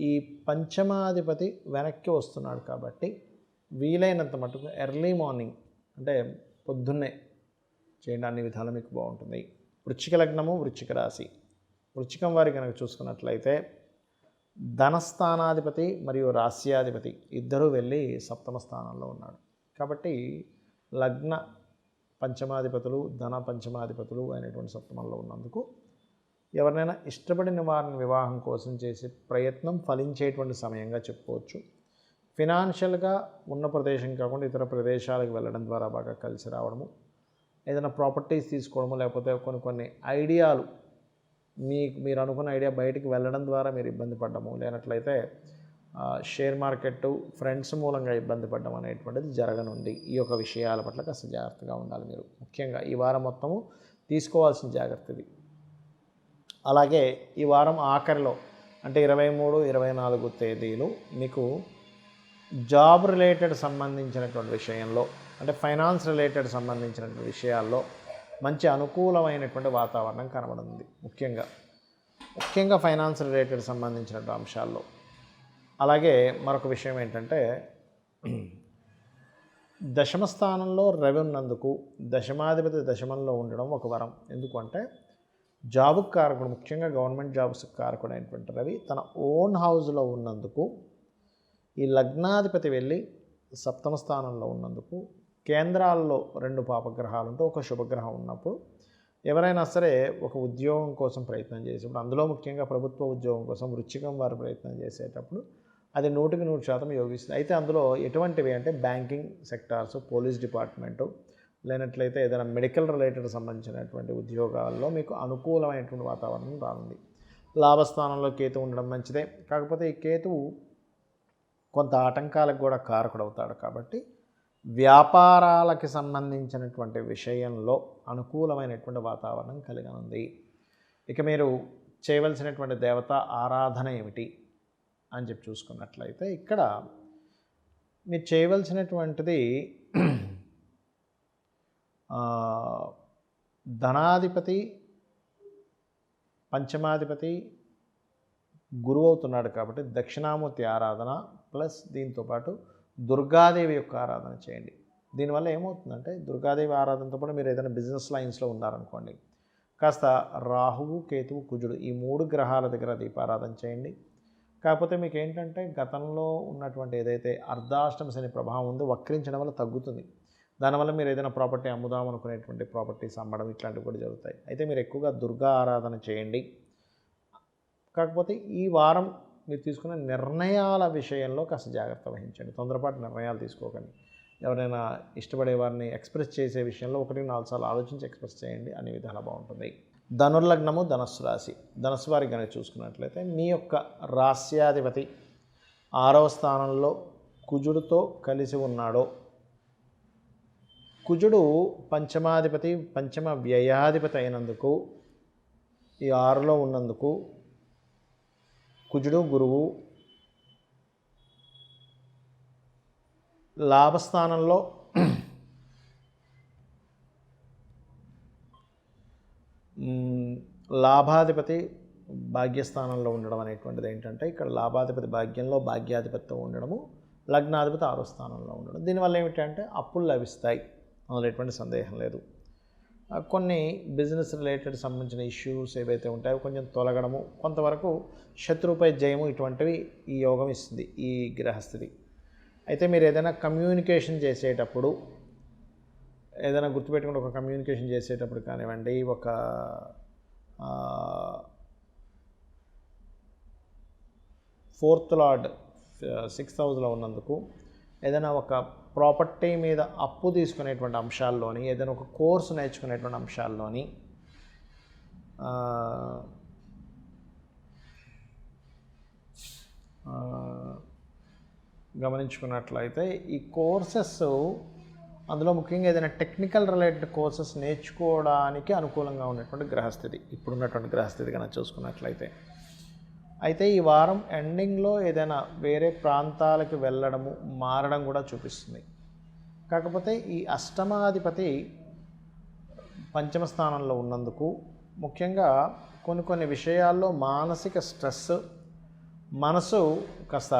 ఈ పంచమాధిపతి వెనక్కి వస్తున్నాడు కాబట్టి వీలైనంత మటుకు ఎర్లీ మార్నింగ్ అంటే పొద్దున్నే చేయండి, అన్ని విధాలు మీకు బాగుంటుంది. వృశ్చిక లగ్నము వృశ్చిక రాశి వృశ్చికం వారి కనుక చూసుకున్నట్లయితే ధనస్థానాధిపతి మరియు రాస్యాధిపతి ఇద్దరూ వెళ్ళి సప్తమ స్థానంలో ఉన్నాడు. కాబట్టి లగ్న పంచమాధిపతులు ధన పంచమాధిపతులు అయినటువంటి సప్తమంలో ఉన్నందుకు ఎవరినైనా ఇష్టపడిన వారిని వివాహం కోసం చేసే ప్రయత్నం ఫలించేటువంటి సమయంగా చెప్పుకోవచ్చు. ఫినాన్షియల్గా ఉన్న ప్రదేశం కాకుండా ఇతర ప్రదేశాలకు వెళ్ళడం ద్వారా బాగా కలిసి రావడము, ఏదైనా ప్రాపర్టీస్ తీసుకోవడము, లేకపోతే కొన్ని ఐడియాలు మీరు అనుకున్న ఐడియా బయటికి వెళ్ళడం ద్వారా మీరు ఇబ్బంది పడ్డము, లేనట్లయితే షేర్ మార్కెట్ ఫ్రెండ్స్ మూలంగా ఇబ్బంది పడ్డం అనేటువంటిది జరగనుంది. ఈ యొక్క విషయాల పట్ల కాస్త జాగ్రత్తగా ఉండాలి. మీరు ముఖ్యంగా ఈ వారం మొత్తము తీసుకోవాల్సిన జాగ్రత్త ఇది. అలాగే ఈ వారం ఆఖరిలో అంటే 23, 24 తేదీలు మీకు జాబ్ రిలేటెడ్ సంబంధించినటువంటి విషయంలో అంటే ఫైనాన్స్ రిలేటెడ్ సంబంధించినటువంటి విషయాల్లో మంచి అనుకూలమైనటువంటి వాతావరణం కనబడుతుంది. ముఖ్యంగా ఫైనాన్స్ రిలేటెడ్ సంబంధించినటువంటి అంశాల్లో. అలాగే మరొక విషయం ఏంటంటే దశమ స్థానంలో రవి ఉన్నందుకు దశమాధిపతి దశమంలో ఉండడం ఒక వరం. ఎందుకంటే జాబుకు కారకుడు, ముఖ్యంగా గవర్నమెంట్ జాబ్స్ కారకుడు అయినటువంటి రవి తన ఓన్ హౌస్లో ఉన్నందుకు, ఈ లగ్నాధిపతి వెళ్ళి సప్తమ స్థానంలో ఉన్నందుకు, కేంద్రాల్లో 2 పాపగ్రహాలు ఉంటూ ఒక శుభగ్రహం ఉన్నప్పుడు ఎవరైనా సరే ఒక ఉద్యోగం కోసం ప్రయత్నం చేసేటప్పుడు, అందులో ముఖ్యంగా ప్రభుత్వ ఉద్యోగం కోసం వృశ్చికం వారు ప్రయత్నం చేసేటప్పుడు అది 100% యోగిస్తుంది. అయితే అందులో ఎటువంటివి అంటే బ్యాంకింగ్ సెక్టార్స్, పోలీస్ డిపార్ట్మెంటు, లేనట్లయితే ఏదైనా మెడికల్ రిలేటెడ్ సంబంధించినటువంటి ఉద్యోగాల్లో మీకు అనుకూలమైనటువంటి వాతావరణం రానుంది. లాభస్థానంలో కేతు ఉండడం మంచిదే. కాకపోతే ఈ కేతువు కొంత ఆటంకాలకు కూడా కారకుడవుతాడు. కాబట్టి వ్యాపారాలకి సంబంధించినటువంటి విషయంలో అనుకూలమైనటువంటి వాతావరణం కలిగి ఉంది. ఇక మీరు చేయవలసినటువంటి దేవత ఆరాధన ఏమిటి అని చెప్పి చూసుకున్నట్లయితే ఇక్కడ మీరు చేయవలసినటువంటిది ధనాధిపతి పంచమాధిపతి గురువు అవుతున్నాడు కాబట్టి దక్షిణామూర్తి ఆరాధన ప్లస్ దీంతోపాటు దుర్గాదేవి యొక్క ఆరాధన చేయండి. దీనివల్ల ఏమవుతుందంటే దుర్గాదేవి ఆరాధనతో పాటు మీరు ఏదైనా బిజినెస్ లైన్స్లో ఉన్నారనుకోండి, కాస్త రాహువు కేతువు కుజుడు ఈ 3 గ్రహాల దగ్గర దీపారాధన చేయండి. కాకపోతే మీకు ఏంటంటే గతంలో ఉన్నటువంటి ఏదైతే అర్ధాష్టమ శని ప్రభావం ఉందో వక్రించడం వల్ల తగ్గుతుంది. దానివల్ల మీరు ఏదైనా ప్రాపర్టీ అమ్ముదాం అనుకునేటువంటి ప్రాపర్టీస్ అమ్మడం ఇట్లాంటివి కూడా జరుగుతాయి. అయితే మీరు ఎక్కువగా దుర్గా ఆరాధన చేయండి. కాకపోతే ఈ వారం మీరు తీసుకున్న నిర్ణయాల విషయంలో కాస్త జాగ్రత్త వహించండి. తొందరపాటు నిర్ణయాలు తీసుకోకండి. ఎవరైనా ఇష్టపడే వారిని ఎక్స్ప్రెస్ చేసే విషయంలో 1-4 సార్లు ఆలోచించి ఎక్స్ప్రెస్ చేయండి. అన్ని విధాలా బాగుంటుంది. ధనుర్లగ్నము ధనస్సు రాశి. ధనస్సు వారికి కనుక చూసుకున్నట్లయితే మీ యొక్క రాస్యాధిపతి 6వ స్థానంలో కుజుడితో కలిసి ఉన్నాడో, కుజుడు పంచమాధిపతి పంచమ వ్యయాధిపతి అయినందుకు ఈ 6లో ఉన్నందుకు కుజుడు గురువు లాభస్థానంలో లాభాధిపతి భాగ్యస్థానంలో ఉండడం అనేటువంటిది ఏంటంటే ఇక్కడ లాభాధిపతి భాగ్యంలో భాగ్యాధిపతితో ఉండడము, లగ్నాధిపతి 6వ స్థానంలో ఉండడం. దీనివల్ల ఏమిటంటే అప్పులు లభిస్తాయి, అందులో ఎటువంటి సందేహం లేదు. కొన్ని బిజినెస్ రిలేటెడ్ సంబంధించిన ఇష్యూస్ ఏవైతే ఉంటాయో కొంచెం తొలగడము, కొంతవరకు శత్రువుపై జయము ఇటువంటివి ఈ యోగం ఇస్తుంది ఈ గ్రహస్థితి. అయితే మీరు ఏదైనా కమ్యూనికేషన్ చేసేటప్పుడు ఏదైనా గుర్తుపెట్టుకుని ఒక కమ్యూనికేషన్ చేసేటప్పుడు కానివ్వండి, ఒక 4th లార్డ్ 6th హౌస్లో ఉన్నందుకు ఏదైనా ఒక ప్రాపర్టీ మీద అప్పు తీసుకునేటువంటి అంశాల్లోని, ఏదైనా ఒక కోర్సు నేర్చుకునేటువంటి అంశాల్లోని గమనించుకున్నట్లయితే ఈ కోర్సెస్ అందులో ముఖ్యంగా ఏదైనా టెక్నికల్ రిలేటెడ్ కోర్సెస్ నేర్చుకోవడానికి అనుకూలంగా ఉన్నటువంటి గ్రహస్థితి ఇప్పుడున్నటువంటి గ్రహస్థితి కనుక చూసుకున్నట్లయితే. అయితే ఈ వారం ఎండింగ్లో ఏదైనా వేరే ప్రాంతాలకు వెళ్ళడము మారడం కూడా చూపిస్తుంది. కాకపోతే ఈ అష్టమాధిపతి పంచమ స్థానంలో ఉన్నందుకు ముఖ్యంగా కొన్ని విషయాల్లో మానసిక స్ట్రెస్, మనసు కాస్త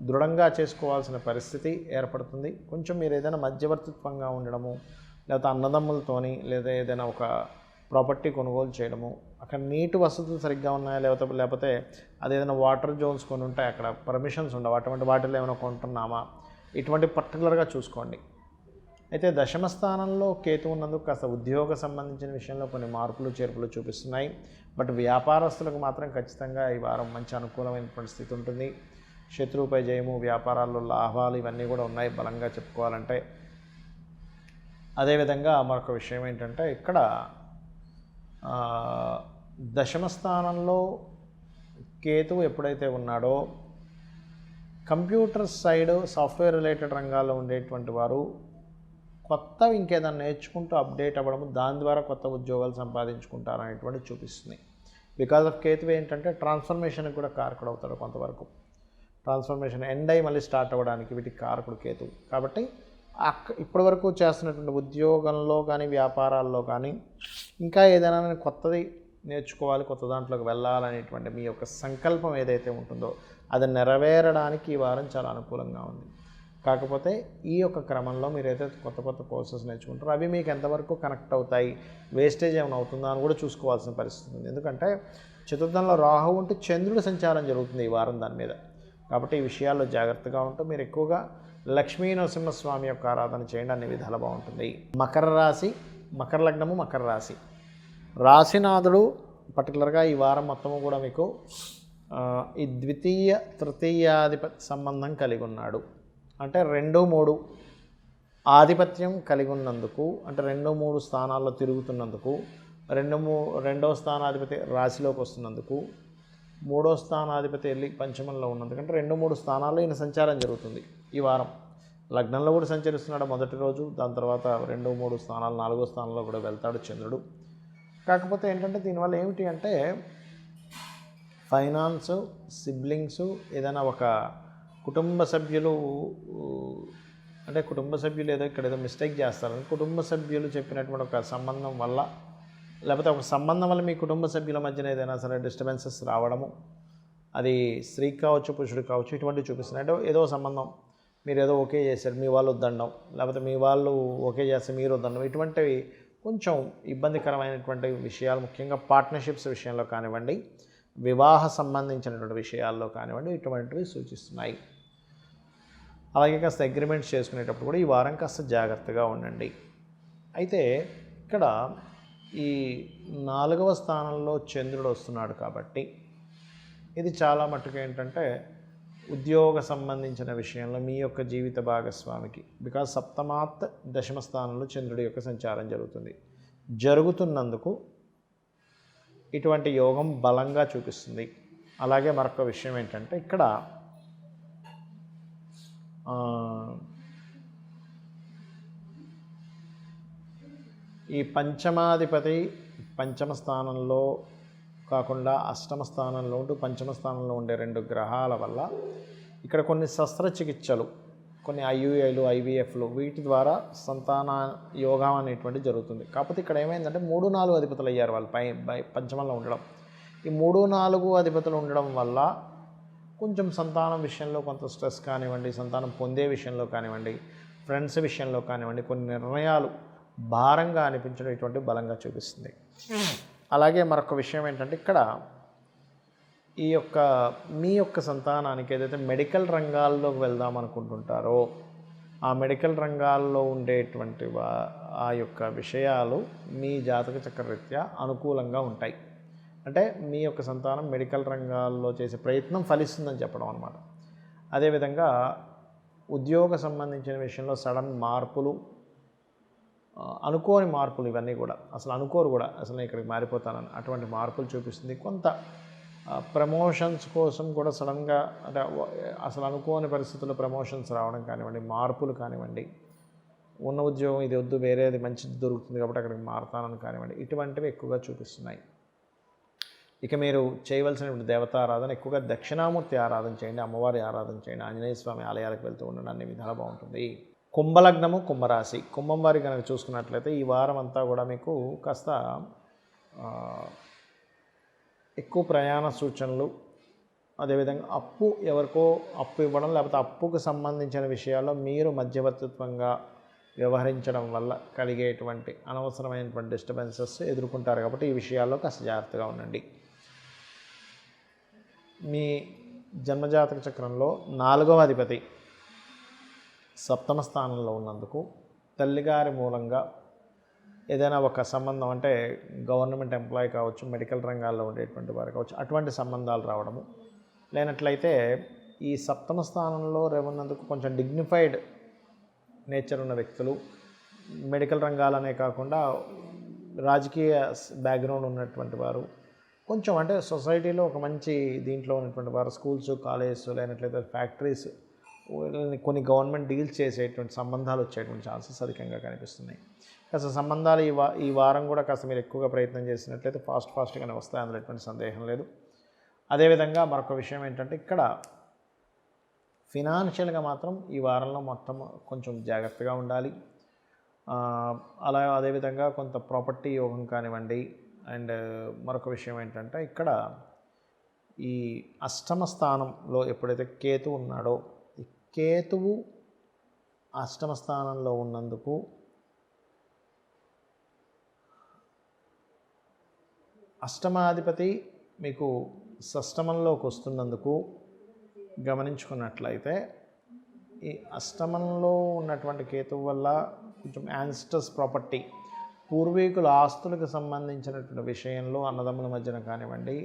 దృఢంగా చేసుకోవాల్సిన పరిస్థితి ఏర్పడుతుంది. కొంచెం మీరు ఏదైనా మధ్యవర్తిత్వంగా ఉండడము, లేకపోతే అన్నదమ్ములతోని లేదా ఏదైనా ఒక ప్రాపర్టీ కొనుగోలు చేయడము, అక్కడ నీటి వసతులు సరిగ్గా ఉన్నాయా లేకపోతే అదేదైనా వాటర్ జోన్స్ కొన్ని ఉంటాయి, అక్కడ పర్మిషన్స్ ఉండవు, అటువంటి వాటిలో ఏమైనా కొంటున్నామా, ఇటువంటి పర్టికులర్గా చూసుకోండి. అయితే దశమ స్థానంలో కేతు ఉన్నందుకు కాస్త ఉద్యోగ సంబంధించిన విషయంలో కొన్ని మార్పులు చేర్పులు చూపిస్తున్నాయి. బట్ వ్యాపారస్తులకు మాత్రం ఖచ్చితంగా ఈ వారం మంచి అనుకూలమైనటువంటి స్థితి ఉంటుంది. శత్రువుపై జయము, వ్యాపారాల్లో లాభాలు ఇవన్నీ కూడా ఉన్నాయి బలంగా చెప్పుకోవాలంటే. అదేవిధంగా మరొక విషయం ఏంటంటే ఇక్కడ దశమ స్థానంలో కేతువు ఎప్పుడైతే ఉన్నాడో కంప్యూటర్ సైడ్ సాఫ్ట్వేర్ రిలేటెడ్ రంగాల్లో ఉండేటువంటి వారు కొత్తవి ఇంకేదైనా నేర్చుకుంటూ అప్డేట్ అవ్వడము, దాని ద్వారా కొత్త ఉద్యోగాలు సంపాదించుకుంటారనేటువంటి చూపిస్తుంది. బికాజ్ ఆఫ్ కేతు ఏంటంటే ట్రాన్స్ఫర్మేషన్కి కూడా కారకుడు అవుతాడు. కొంతవరకు ట్రాన్స్ఫర్మేషన్ ఎండ్ అయ్యి మళ్ళీ స్టార్ట్ అవ్వడానికి వీటికి కారకుడు కేతు. కాబట్టి ఇప్పటివరకు చేస్తున్నటువంటి ఉద్యోగంలో కానీ వ్యాపారాల్లో కానీ ఇంకా ఏదైనా కొత్తది నేర్చుకోవాలి, కొత్త దాంట్లోకి వెళ్ళాలనేటువంటి మీ యొక్క సంకల్పం ఏదైతే ఉంటుందో అది నెరవేరడానికి ఈ వారం చాలా అనుకూలంగా ఉంది. కాకపోతే ఈ యొక్క క్రమంలో మీరు ఏదైతే కొత్త కోర్సెస్ నేర్చుకుంటారో అవి మీకు ఎంతవరకు కనెక్ట్ అవుతాయి, వేస్టేజ్ ఏమైనా అవుతుందా అని కూడా చూసుకోవాల్సిన పరిస్థితి ఉంది. ఎందుకంటే చతుర్థంలో రాహువు ఉంటే చంద్రుడి సంచారం జరుగుతుంది ఈ వారం దాని మీద. కాబట్టి ఈ విషయాల్లో జాగ్రత్తగా ఉంటూ మీరు ఎక్కువగా లక్ష్మీ నరసింహస్వామి యొక్క ఆరాధన చేయండి, అన్ని విధాలు బాగుంటుంది. మకర రాశి, మకర లగ్నము, మకర రాశి. రాశినాథుడు పర్టికులర్గా ఈ వారం మొత్తము కూడా మీకు ఈ ద్వితీయ తృతీయాధిపతి సంబంధం కలిగి ఉన్నాడు. అంటే 2, 3 ఆధిపత్యం కలిగి ఉన్నందుకు, అంటే 2, 3 స్థానాల్లో తిరుగుతున్నందుకు, రెండవ స్థానాధిపతి రాశిలోకి వస్తున్నందుకు మూడో స్థానాధిపతి వెళ్ళి పంచమంలో ఉన్నందుకంటే 2-3 స్థానాల్లో ఈయన సంచారం జరుగుతుంది ఈ వారం. లగ్నంలో కూడా సంచరిస్తున్నాడు మొదటి రోజు, దాని తర్వాత 2-3 స్థానాలు, 4వ స్థానంలో కూడా వెళ్తాడు చంద్రుడు. కాకపోతే ఏంటంటే దీనివల్ల ఏమిటి అంటే ఫైనాన్సు, సిబ్లింగ్సు, ఏదైనా ఒక కుటుంబ సభ్యులు అంటే కుటుంబ సభ్యులు ఇక్కడ ఏదో మిస్టేక్ చేస్తారు. కుటుంబ సభ్యులు చెప్పినటువంటి ఒక సంబంధం వల్ల, లేకపోతే ఒక సంబంధం వల్ల మీ కుటుంబ సభ్యుల మధ్యన ఏదైనా సరే డిస్టర్బెన్సెస్ రావడము, అది స్త్రీ కావచ్చు పురుషుడు కావచ్చు, ఇటువంటివి చూపిస్తున్నాయి. అంటే ఏదో సంబంధం మీరు ఏదో ఓకే చేశారు, మీ వాళ్ళు వద్దడం, లేకపోతే మీ వాళ్ళు ఓకే చేస్తే మీరు వద్దడం, ఇటువంటివి కొంచెం ఇబ్బందికరమైనటువంటి విషయాలు, ముఖ్యంగా పార్ట్నర్షిప్స్ విషయంలో కానివ్వండి, వివాహ సంబంధించినటువంటి విషయాల్లో కానివ్వండి, ఇటువంటివి సూచిస్తున్నాయి. అలాగే కాస్త అగ్రిమెంట్స్ చేసుకునేటప్పుడు కూడా ఈ వారం కాస్త జాగ్రత్తగా ఉండండి. అయితే ఇక్కడ ఈ 4వ స్థానంలో చంద్రుడు వస్తున్నాడు కాబట్టి ఇది చాలా మట్టుకు ఏంటంటే ఉద్యోగ సంబంధించిన విషయంలో మీ యొక్క జీవిత భాగస్వామికి, బికాజ్ సప్తమాత్ దశమ స్థానంలో చంద్రుడి యొక్క సంచారం జరుగుతున్నందుకు ఇటువంటి యోగం బలంగా చూపిస్తుంది. అలాగే మరొక విషయం ఏంటంటే ఇక్కడ ఈ పంచమాధిపతి పంచమ స్థానంలో కాకుండా అష్టమ స్థానంలో ఉంటూ పంచమ స్థానంలో ఉండే 2 గ్రహాల వల్ల ఇక్కడ కొన్ని శస్త్రచికిత్సలు, కొన్ని IUIలు, IVFలు, వీటి ద్వారా సంతాన యోగం అనేటువంటి జరుగుతుంది. కాకపోతే ఇక్కడ ఏమైందంటే 3-4 అధిపతులు అయ్యారు వాళ్ళు పంచమంలో ఉండడం. ఈ 3-4 అధిపతులు ఉండడం వల్ల కొంచెం సంతానం విషయంలో కొంత స్ట్రెస్ కానివ్వండి, సంతానం పొందే విషయంలో కానివ్వండి, ఫ్రెండ్స్ విషయంలో కానివ్వండి, కొన్ని నిర్ణయాలు భారంగా అనిపించడం ఇటువంటి బలంగా చూపిస్తుంది. అలాగే మరొక విషయం ఏంటంటే ఇక్కడ మీ యొక్క సంతానానికి ఏదైతే మెడికల్ రంగాల్లోకి వెళ్దాం అనుకుంటుంటారో ఆ మెడికల్ రంగాల్లో ఉండేటువంటి ఆ యొక్క విషయాలు మీ జాతక చక్రరీత్యా అనుకూలంగా ఉంటాయి. అంటే మీ యొక్క సంతానం మెడికల్ రంగాల్లో చేసే ప్రయత్నం ఫలిస్తుందని చెప్పడం అన్నమాట. అదేవిధంగా ఉద్యోగ సంబంధించిన విషయంలో సడన్ మార్పులు, అనుకోని మార్పులు, ఇవన్నీ కూడా అసలు అనుకోరు కూడా, అసలు నేను ఇక్కడికి మారిపోతానని అటువంటి మార్పులు చూపిస్తుంది. కొంత ప్రమోషన్స్ కోసం కూడా సడన్గా, అంటే అసలు అనుకోని పరిస్థితుల్లో ప్రమోషన్స్ రావడం కానివ్వండి, మార్పులు కానివ్వండి, ఉన్న ఉద్యోగం ఇది వద్దు వేరేది మంచిది దొరుకుతుంది కాబట్టి అక్కడికి మారుతానని కానివ్వండి, ఇటువంటివి ఎక్కువగా చూపిస్తున్నాయి. ఇక మీరు చేయవలసినటువంటి దేవతారాధన ఎక్కువగా దక్షిణామూర్తి ఆరాధన చేయండి, అమ్మవారి ఆరాధన చేయండి, ఆంజనేయ స్వామి ఆలయాలకు వెళ్తూ ఉండండి, అన్ని విధాలు బాగుంటుంది. కుంభలగ్నము, కుంభరాశి, కుంభం వారి కనుక చూసుకున్నట్లయితే ఈ వారం అంతా కూడా మీకు కాస్త ఎక్కువ ప్రయాణ సూచనలు, అదేవిధంగా ఎవరికో అప్పు ఇవ్వడం, లేకపోతే అప్పుకు సంబంధించిన విషయాల్లో మీరు మధ్యవర్తిత్వంగా వ్యవహరించడం వల్ల కలిగేటువంటి అనవసరమైనటువంటి డిస్టర్బెన్సెస్ ఎదుర్కొంటారు. కాబట్టి ఈ విషయాల్లో కాస్త జాగ్రత్తగా ఉండండి. మీ జన్మజాతక చక్రంలో 4వ అధిపతి సప్తమ స్థానంలో ఉన్నందుకు తల్లిగారి మూలంగా ఏదైనా ఒక సంబంధం, అంటే గవర్నమెంట్ ఎంప్లాయీ కావచ్చు, మెడికల్ రంగాల్లో ఉండేటువంటి వారు కావచ్చు, అటువంటి సంబంధాలు రావడము, లేనట్లయితే ఈ సప్తమ స్థానంలో ఉన్నందుకు కొంచెం డిగ్నిఫైడ్ నేచర్ ఉన్న వ్యక్తులు, మెడికల్ రంగాలనే కాకుండా రాజకీయ బ్యాక్గ్రౌండ్ ఉన్నటువంటి వారు, కొంచెం అంటే సొసైటీలో ఒక మంచి దీంట్లో ఉన్నటువంటి వారు, స్కూల్స్, కాలేజెస్, లేనట్లయితే ఫ్యాక్టరీస్, కొన్ని గవర్నమెంట్ డీల్స్ చేసేటువంటి సంబంధాలు వచ్చేటువంటి ఛాన్సెస్ అధికంగా కనిపిస్తున్నాయి. కాస్త సంబంధాలు ఈ వారం కూడా కాస్త మీరు ఎక్కువగా ప్రయత్నం చేసినట్లయితే ఫాస్ట్గానే వస్తాయి, అందులో ఎటువంటి సందేహం లేదు. అదేవిధంగా మరొక విషయం ఏంటంటే ఇక్కడ ఫినాన్షియల్గా మాత్రం ఈ వారంలో మొత్తం కొంచెం జాగ్రత్తగా ఉండాలి. అదేవిధంగా కొంత ప్రాపర్టీ యోగం కానివ్వండి. అండ్ మరొక విషయం ఏంటంటే ఇక్కడ ఈ అష్టమ స్థానంలో ఎప్పుడైతే కేతువు ఉన్నాడో, ఈ కేతువు అష్టమ స్థానంలో ఉన్నందుకు అష్టమాధిపతి మీకు షష్టమంలోకి వస్తున్నందుకు గమనించుకున్నట్లయితే ఈ అష్టమంలో ఉన్నటువంటి కేతువు వల్ల కొంచెం యాన్స్టర్స్ ప్రాపర్టీ, పూర్వీకుల ఆస్తులకు సంబంధించినటువంటి విషయంలో అన్నదమ్ముల మధ్యన కానివ్వండి,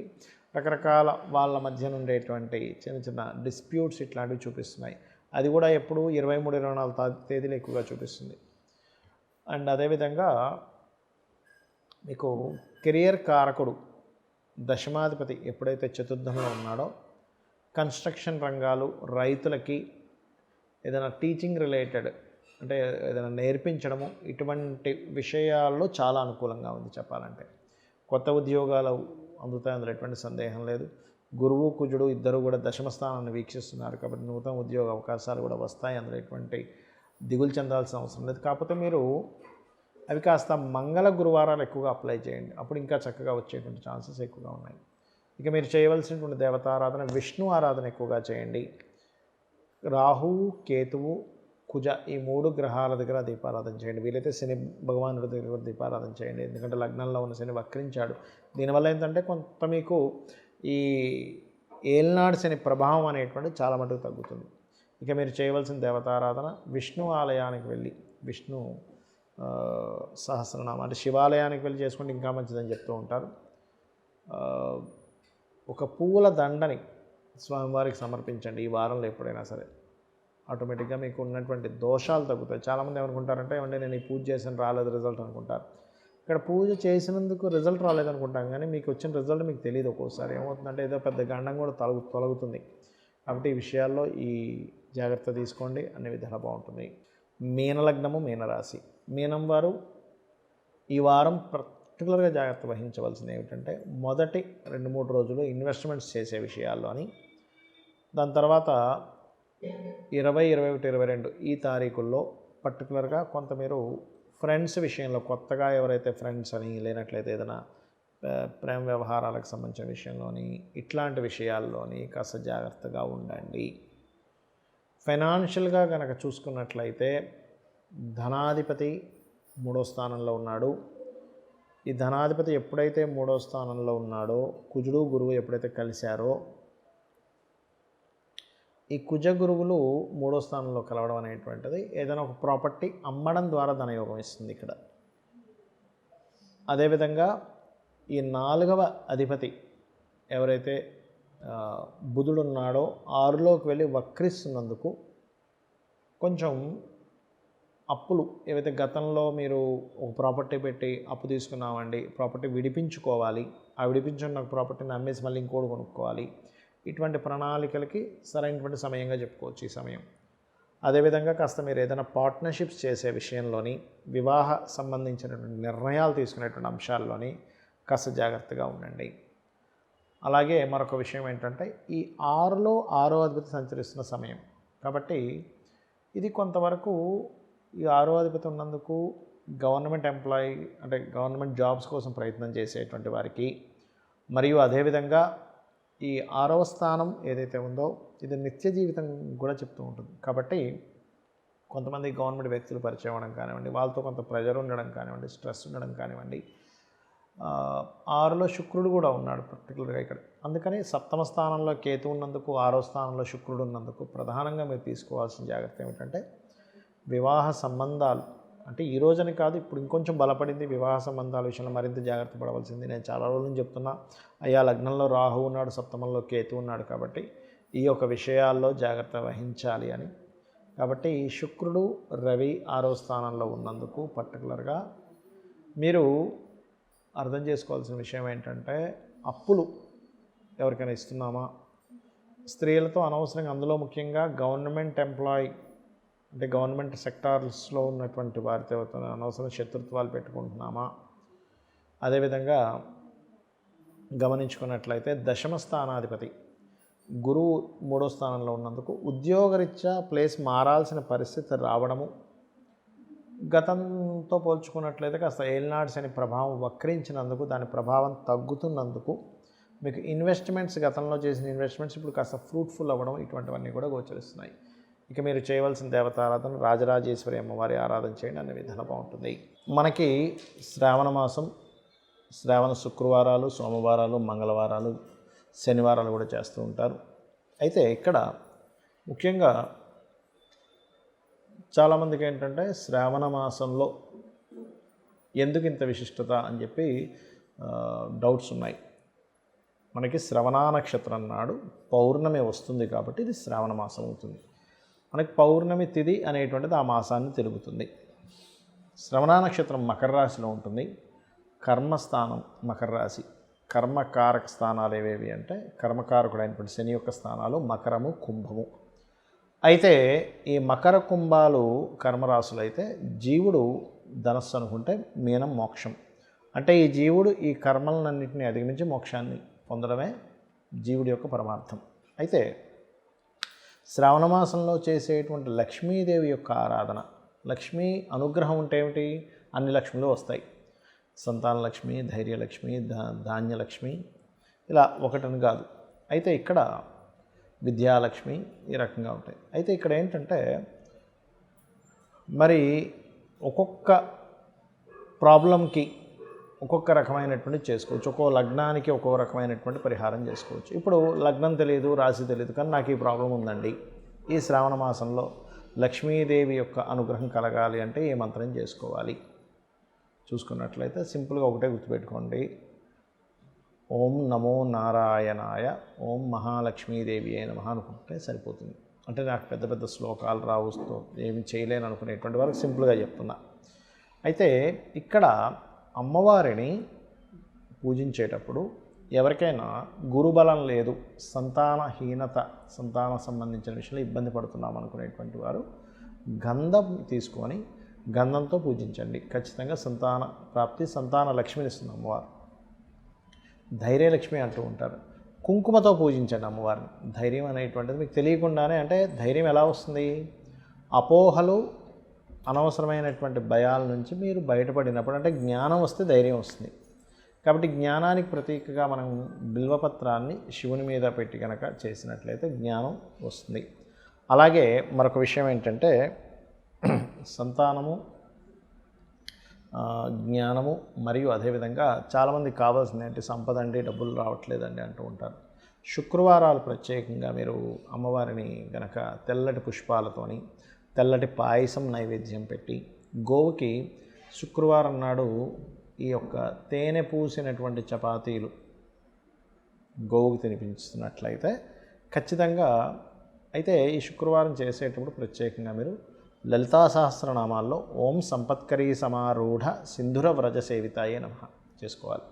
రకరకాల వాళ్ళ మధ్యన ఉండేటువంటి చిన్న చిన్న డిస్ప్యూట్స్ ఇట్లాంటివి చూపిస్తున్నాయి. అది కూడా ఎప్పుడు 23-24 తేదీలు ఎక్కువగా చూపిస్తుంది. అండ్ అదేవిధంగా మీకు కెరియర్ కారకుడు దశమాధిపతి ఎప్పుడైతే చతుర్థంలో ఉన్నాడో కన్స్ట్రక్షన్ రంగాలు, రైతులకి ఏదైనా టీచింగ్ రిలేటెడ్ అంటే ఏదైనా నేర్పించడము ఇటువంటి విషయాల్లో చాలా అనుకూలంగా ఉంది చెప్పాలంటే. కొత్త ఉద్యోగాలు అందుతాయి, అందులో ఎటువంటి సందేహం లేదు. గురువు కుజుడు ఇద్దరు కూడా దశమ స్థానాన్ని వీక్షిస్తున్నారు కాబట్టి నూతన ఉద్యోగ అవకాశాలు కూడా వస్తాయి, అందులో ఎటువంటి దిగులు చెందాల్సిన అవసరం లేదు. కాకపోతే మీరు అవి కాస్త మంగళ గురువారాలు ఎక్కువగా అప్లై చేయండి, అప్పుడు ఇంకా చక్కగా వచ్చేటువంటి ఛాన్సెస్ ఎక్కువగా ఉన్నాయి. ఇక మీరు చేయవలసినటువంటి దేవతారాధన విష్ణు ఆరాధన ఎక్కువగా చేయండి. రాహువు, కేతువు, కుజ ఈ 3 గ్రహాల దగ్గర దీపారాధన చేయండి. వీలైతే శని భగవానుడి దగ్గర దీపారాధన చేయండి, ఎందుకంటే లగ్నంలో ఉన్న శని వక్రించాడు. దీనివల్ల ఏంటంటే కొంత మీకు ఈ ఏల్నాడు శని ప్రభావం అనేటువంటి చాలా మటుకు తగ్గుతుంది. ఇక మీరు చేయవలసిన దేవతారాధన విష్ణు ఆలయానికి వెళ్ళి విష్ణు సహస్రనామం అంటే శివాలయానికి వెళ్ళి చేసుకుంటే ఇంకా మంచిదని చెప్తూ ఉంటారు. ఒక పూల దండని స్వామివారికి సమర్పించండి ఈ వారంలో ఎప్పుడైనా సరే. ఆటోమేటిక్గా మీకు ఉన్నటువంటి దోషాలు తగ్గుతాయి. చాలామంది ఏమనుకుంటారంటే ఏమంటే నేను ఈ పూజ చేసిన రాలేదు రిజల్ట్ అనుకుంటారు. ఇక్కడ పూజ చేసినందుకు రిజల్ట్ రాలేదనుకుంటాం, కానీ మీకు వచ్చిన రిజల్ట్ మీకు తెలియదు. ఒక్కోసారి ఏమవుతుందంటే ఏదో పెద్ద గండం కూడా తొలగుతుంది. కాబట్టి ఈ విషయాల్లో ఈ జాగ్రత్త తీసుకోండి, అన్ని విధాలు బాగుంటుంది. మీనలగ్నము, మీనరాశి. మీనం వారు ఈ వారం పర్టికులర్గా జాగ్రత్త వహించవలసింది ఏమిటంటే మొదటి 2-3 రోజులు ఇన్వెస్ట్మెంట్స్ చేసే విషయాల్లోని, దాని తర్వాత 20, 21, 22 ఈ తారీఖుల్లో పర్టికులర్గా కొంత మీరు ఫ్రెండ్స్ విషయంలో కొత్తగా ఎవరైతే ఫ్రెండ్స్ అని లేనట్లయితే ఏదైనా ప్రేమ వ్యవహారాలకు సంబంధించిన విషయంలోని ఇట్లాంటి విషయాల్లోని కాస్త జాగ్రత్తగా ఉండండి. ఫైనాన్షియల్గా కనుక చూసుకున్నట్లయితే ధనాధిపతి 3వ స్థానంలో ఉన్నాడు. ఈ ధనాధిపతి ఎప్పుడైతే 3వ స్థానంలో ఉన్నాడో కుజుడు గురువు ఎప్పుడైతే కలిశారో ఈ కుజ గురువులు 3వ స్థానంలో కలవడం అనేటువంటిది ఏదైనా ఒక ప్రాపర్టీ అమ్మడం ద్వారా ధనయోగం ఇస్తుంది ఇక్కడ. అదేవిధంగా ఈ 4వ అధిపతి ఎవరైతే బుధుడు ఉన్నాడో 6లోకి వెళ్ళి వక్రిస్తున్నందుకు కొంచెం అప్పులు ఏవైతే గతంలో మీరు ఒక ప్రాపర్టీ పెట్టి అప్పు తీసుకున్నామండి, ప్రాపర్టీ విడిపించుకోవాలి, ఆ విడిపించుకున్న ప్రాపర్టీని అమ్మేసి మళ్ళీ ఇంకోటి కొనుక్కోవాలి, ఇటువంటి ప్రణాళికలకి సరైనటువంటి సమయంగా చెప్పుకోవచ్చు ఈ సమయం. అదేవిధంగా కాస్త మీరు ఏదైనా పార్ట్నర్షిప్స్ చేసే విషయంలోని వివాహ సంబంధించినటువంటి నిర్ణయాలు తీసుకునేటువంటి అంశాల్లోని కాస్త జాగ్రత్తగా ఉండండి. అలాగే మరొక విషయం ఏంటంటే ఈ 6లో 6వ అధిపతి సంచరిస్తున్న సమయం కాబట్టి ఇది కొంతవరకు ఈ 6వ అధిపతి ఉన్నందుకు గవర్నమెంట్ ఎంప్లాయీ అంటే గవర్నమెంట్ జాబ్స్ కోసం ప్రయత్నం చేసేటువంటి వారికి, మరియు అదేవిధంగా ఈ 6వ స్థానం ఏదైతే ఉందో ఇది నిత్య జీవితం కూడా చెప్తూ ఉంటుంది. కాబట్టి కొంతమంది గవర్నమెంట్ వ్యక్తులు పరిచయం అవ్వడం కానివ్వండి, వాళ్ళతో కొంత ప్రెజర్ ఉండడం కానివ్వండి, స్ట్రెస్ ఉండడం కానివ్వండి. 6లో శుక్రుడు కూడా ఉన్నాడు పర్టికులర్గా ఇక్కడ. అందుకని 7వ స్థానంలో కేతు ఉన్నందుకు 6వ స్థానంలో శుక్రుడు ఉన్నందుకు ప్రధానంగా మీరు తీసుకోవాల్సిన జాగ్రత్త ఏమిటంటే వివాహ సంబంధాలు అంటే ఈ రోజుని కాదు, ఇప్పుడు ఇంకొంచెం బలపడింది. వివాహ సంబంధాల విషయంలో మరింత జాగ్రత్త పడవలసింది. నేను చాలా రోజుల నుంచి చెప్తున్నా, అయ్యా లగ్నంలో రాహు ఉన్నాడు, 7మంలో కేతు ఉన్నాడు, కాబట్టి ఈ యొక్క విషయాల్లో జాగ్రత్త వహించాలి అని. కాబట్టి శుక్రుడు రవి 6వ స్థానంలో ఉన్నందుకు పర్టికులర్గా మీరు అర్థం చేసుకోవాల్సిన విషయం ఏంటంటే అప్పులు ఎవరికైనా ఇస్తున్నామా, స్త్రీలతో అనవసరంగా, అందులో ముఖ్యంగా గవర్నమెంట్ ఎంప్లాయీ అంటే గవర్నమెంట్ సెక్టార్స్లో ఉన్నటువంటి వారితో అనవసరం శత్రుత్వాలు పెట్టుకుంటున్నామా. అదేవిధంగా గమనించుకున్నట్లయితే దశమ స్థానాధిపతి గురువు 3వ స్థానంలో ఉన్నందుకు ఉద్యోగరీత్యా ప్లేస్ మారాల్సిన పరిస్థితి రావడము, గతంతో పోల్చుకున్నట్లయితే కాస్త ఏలినాడు శని ప్రభావం వక్రించినందుకు దాని ప్రభావం తగ్గుతున్నందుకు మీకు ఇన్వెస్ట్మెంట్స్ గతంలో చేసిన ఇన్వెస్ట్మెంట్స్ ఇప్పుడు కాస్త ఫ్రూట్ఫుల్ అవ్వడం, ఇటువంటివన్నీ కూడా గోచరిస్తున్నాయి. ఇక మీరు చేయవలసిన దేవతారాధన రాజరాజేశ్వరి అమ్మవారి ఆరాధన చేయండి, అన్ని విధాలు బాగుంటుంది. మనకి శ్రావణ మాసం శ్రావణ శుక్రవారాలు, సోమవారాలు, మంగళవారాలు, శనివారాలు కూడా చేస్తూ ఉంటారు. అయితే ఇక్కడ ముఖ్యంగా చాలామందికి ఏంటంటే శ్రావణ మాసంలో ఎందుకు ఇంత విశిష్టత అని చెప్పి డౌట్స్ ఉన్నాయి. మనకి శ్రవణ నక్షత్రం నాడు పౌర్ణమి వస్తుంది కాబట్టి ఇది శ్రావణ మాసం అవుతుంది. మనకి పౌర్ణమి తిథి అనేటువంటిది ఆ మాసాన్ని తెలుపుతుంది. శ్రవణ నక్షత్రం మకర రాశిలో ఉంటుంది, కర్మస్థానం మకర రాశి. కర్మకారక స్థానాలు ఏవేవి అంటే కర్మకారకుడైనటువంటి శని యొక్క స్థానాలు మకరము, కుంభము. అయితే ఈ మకర కుంభాలు కర్మరాశులు అయితే జీవుడు ధనస్సు అనుకుంటే మీనం మోక్షం. అంటే ఈ జీవుడు ఈ కర్మలన్నింటినీ అధిగమించి మోక్షాన్ని పొందడమే జీవుడి యొక్క పరమార్థం. అయితే శ్రావణ మాసంలో చేసేటువంటి లక్ష్మీదేవి యొక్క ఆరాధన, లక్ష్మీ అనుగ్రహం ఉంటే ఏమిటి, అన్ని లక్ష్ములు వస్తాయి. సంతాన లక్ష్మి, ధైర్యలక్ష్మి, ధాన్యలక్ష్మి, ఇలా ఒకటని కాదు. అయితే ఇక్కడ విద్యాలక్ష్మి ఈ రకంగా ఉంటాయి. అయితే ఇక్కడ ఏంటంటే మరి ఒక్కొక్క ప్రాబ్లంకి ఒక్కొక్క రకమైనటువంటి చేసుకోవచ్చు. ఒక్కో లగ్నానికి ఒక్కో రకమైనటువంటి పరిహారం చేసుకోవచ్చు. ఇప్పుడు లగ్నం తెలియదు, రాశి తెలియదు, కానీ నాకు ఈ ప్రాబ్లం ఉందండి, ఈ శ్రావణ మాసంలో లక్ష్మీదేవి యొక్క అనుగ్రహం కలగాలి అంటే ఏ మంత్రం చేసుకోవాలి చూసుకున్నట్లయితే సింపుల్గా ఒకటే గుర్తుపెట్టుకోండి. ఓం నమో నారాయణాయ, ఓం మహాలక్ష్మీదేవి అయిన నమః అనుకుంటే సరిపోతుంది. అంటే నాకు పెద్ద పెద్ద శ్లోకాలు రావుస్తూ ఏమి చేయలేను అనుకునేటువంటి వరకు సింపుల్గా చెప్తున్నా. అయితే ఇక్కడ అమ్మవారిని పూజించేటప్పుడు ఎవరికైనా గురుబలం లేదు, సంతానహీనత, సంతానం సంబంధించిన విషయంలో ఇబ్బంది పడుతున్నాం అనుకునేటువంటి వారు గంధం తీసుకొని గంధంతో పూజించండి. ఖచ్చితంగా సంతాన ప్రాప్తి, సంతాన లక్ష్మిని ఇస్తుంది అమ్మవారు. ధైర్యలక్ష్మి అంటూ ఉంటారు. కుంకుమతో పూజించండి అమ్మవారిని. ధైర్యం అనేటువంటిది మీకు తెలియకుండానే, అంటే ధైర్యం ఎలా వస్తుంది, అపోహలు, అనవసరమైనటువంటి భయాల నుంచి మీరు బయటపడినప్పుడు, అంటే జ్ఞానం వస్తే ధైర్యం వస్తుంది. కాబట్టి జ్ఞానానికి ప్రతీకగా మనం బిల్వపత్రాన్ని శివుని మీద పెట్టి కనుక చేసినట్లయితే జ్ఞానం వస్తుంది. అలాగే మరొక విషయం ఏంటంటే సంతానము, జ్ఞానము మరియు అదేవిధంగా చాలామందికి కావాల్సింది ఏంటి, సంపద అండి, డబ్బులు రావట్లేదండి అంటూ ఉంటారు. శుక్రవారాలు ప్రత్యేకంగా మీరు అమ్మవారిని గనక తెల్లటి పుష్పాలతోని తెల్లటి పాయసం నైవేద్యం పెట్టి గోవుకి శుక్రవారం నాడు ఈ యొక్క తేనె పూసినటువంటి చపాతీలు గోవుకి తినిపించుతున్నట్లయితే ఖచ్చితంగా, అయితే ఈ శుక్రవారం చేసేటప్పుడు ప్రత్యేకంగా మీరు లలితా సహస్రనామాల్లో ఓం సంపత్కరీ సమారూఢ సింధుర వ్రజ సేవితాయే నమః చేసుకోవాలి.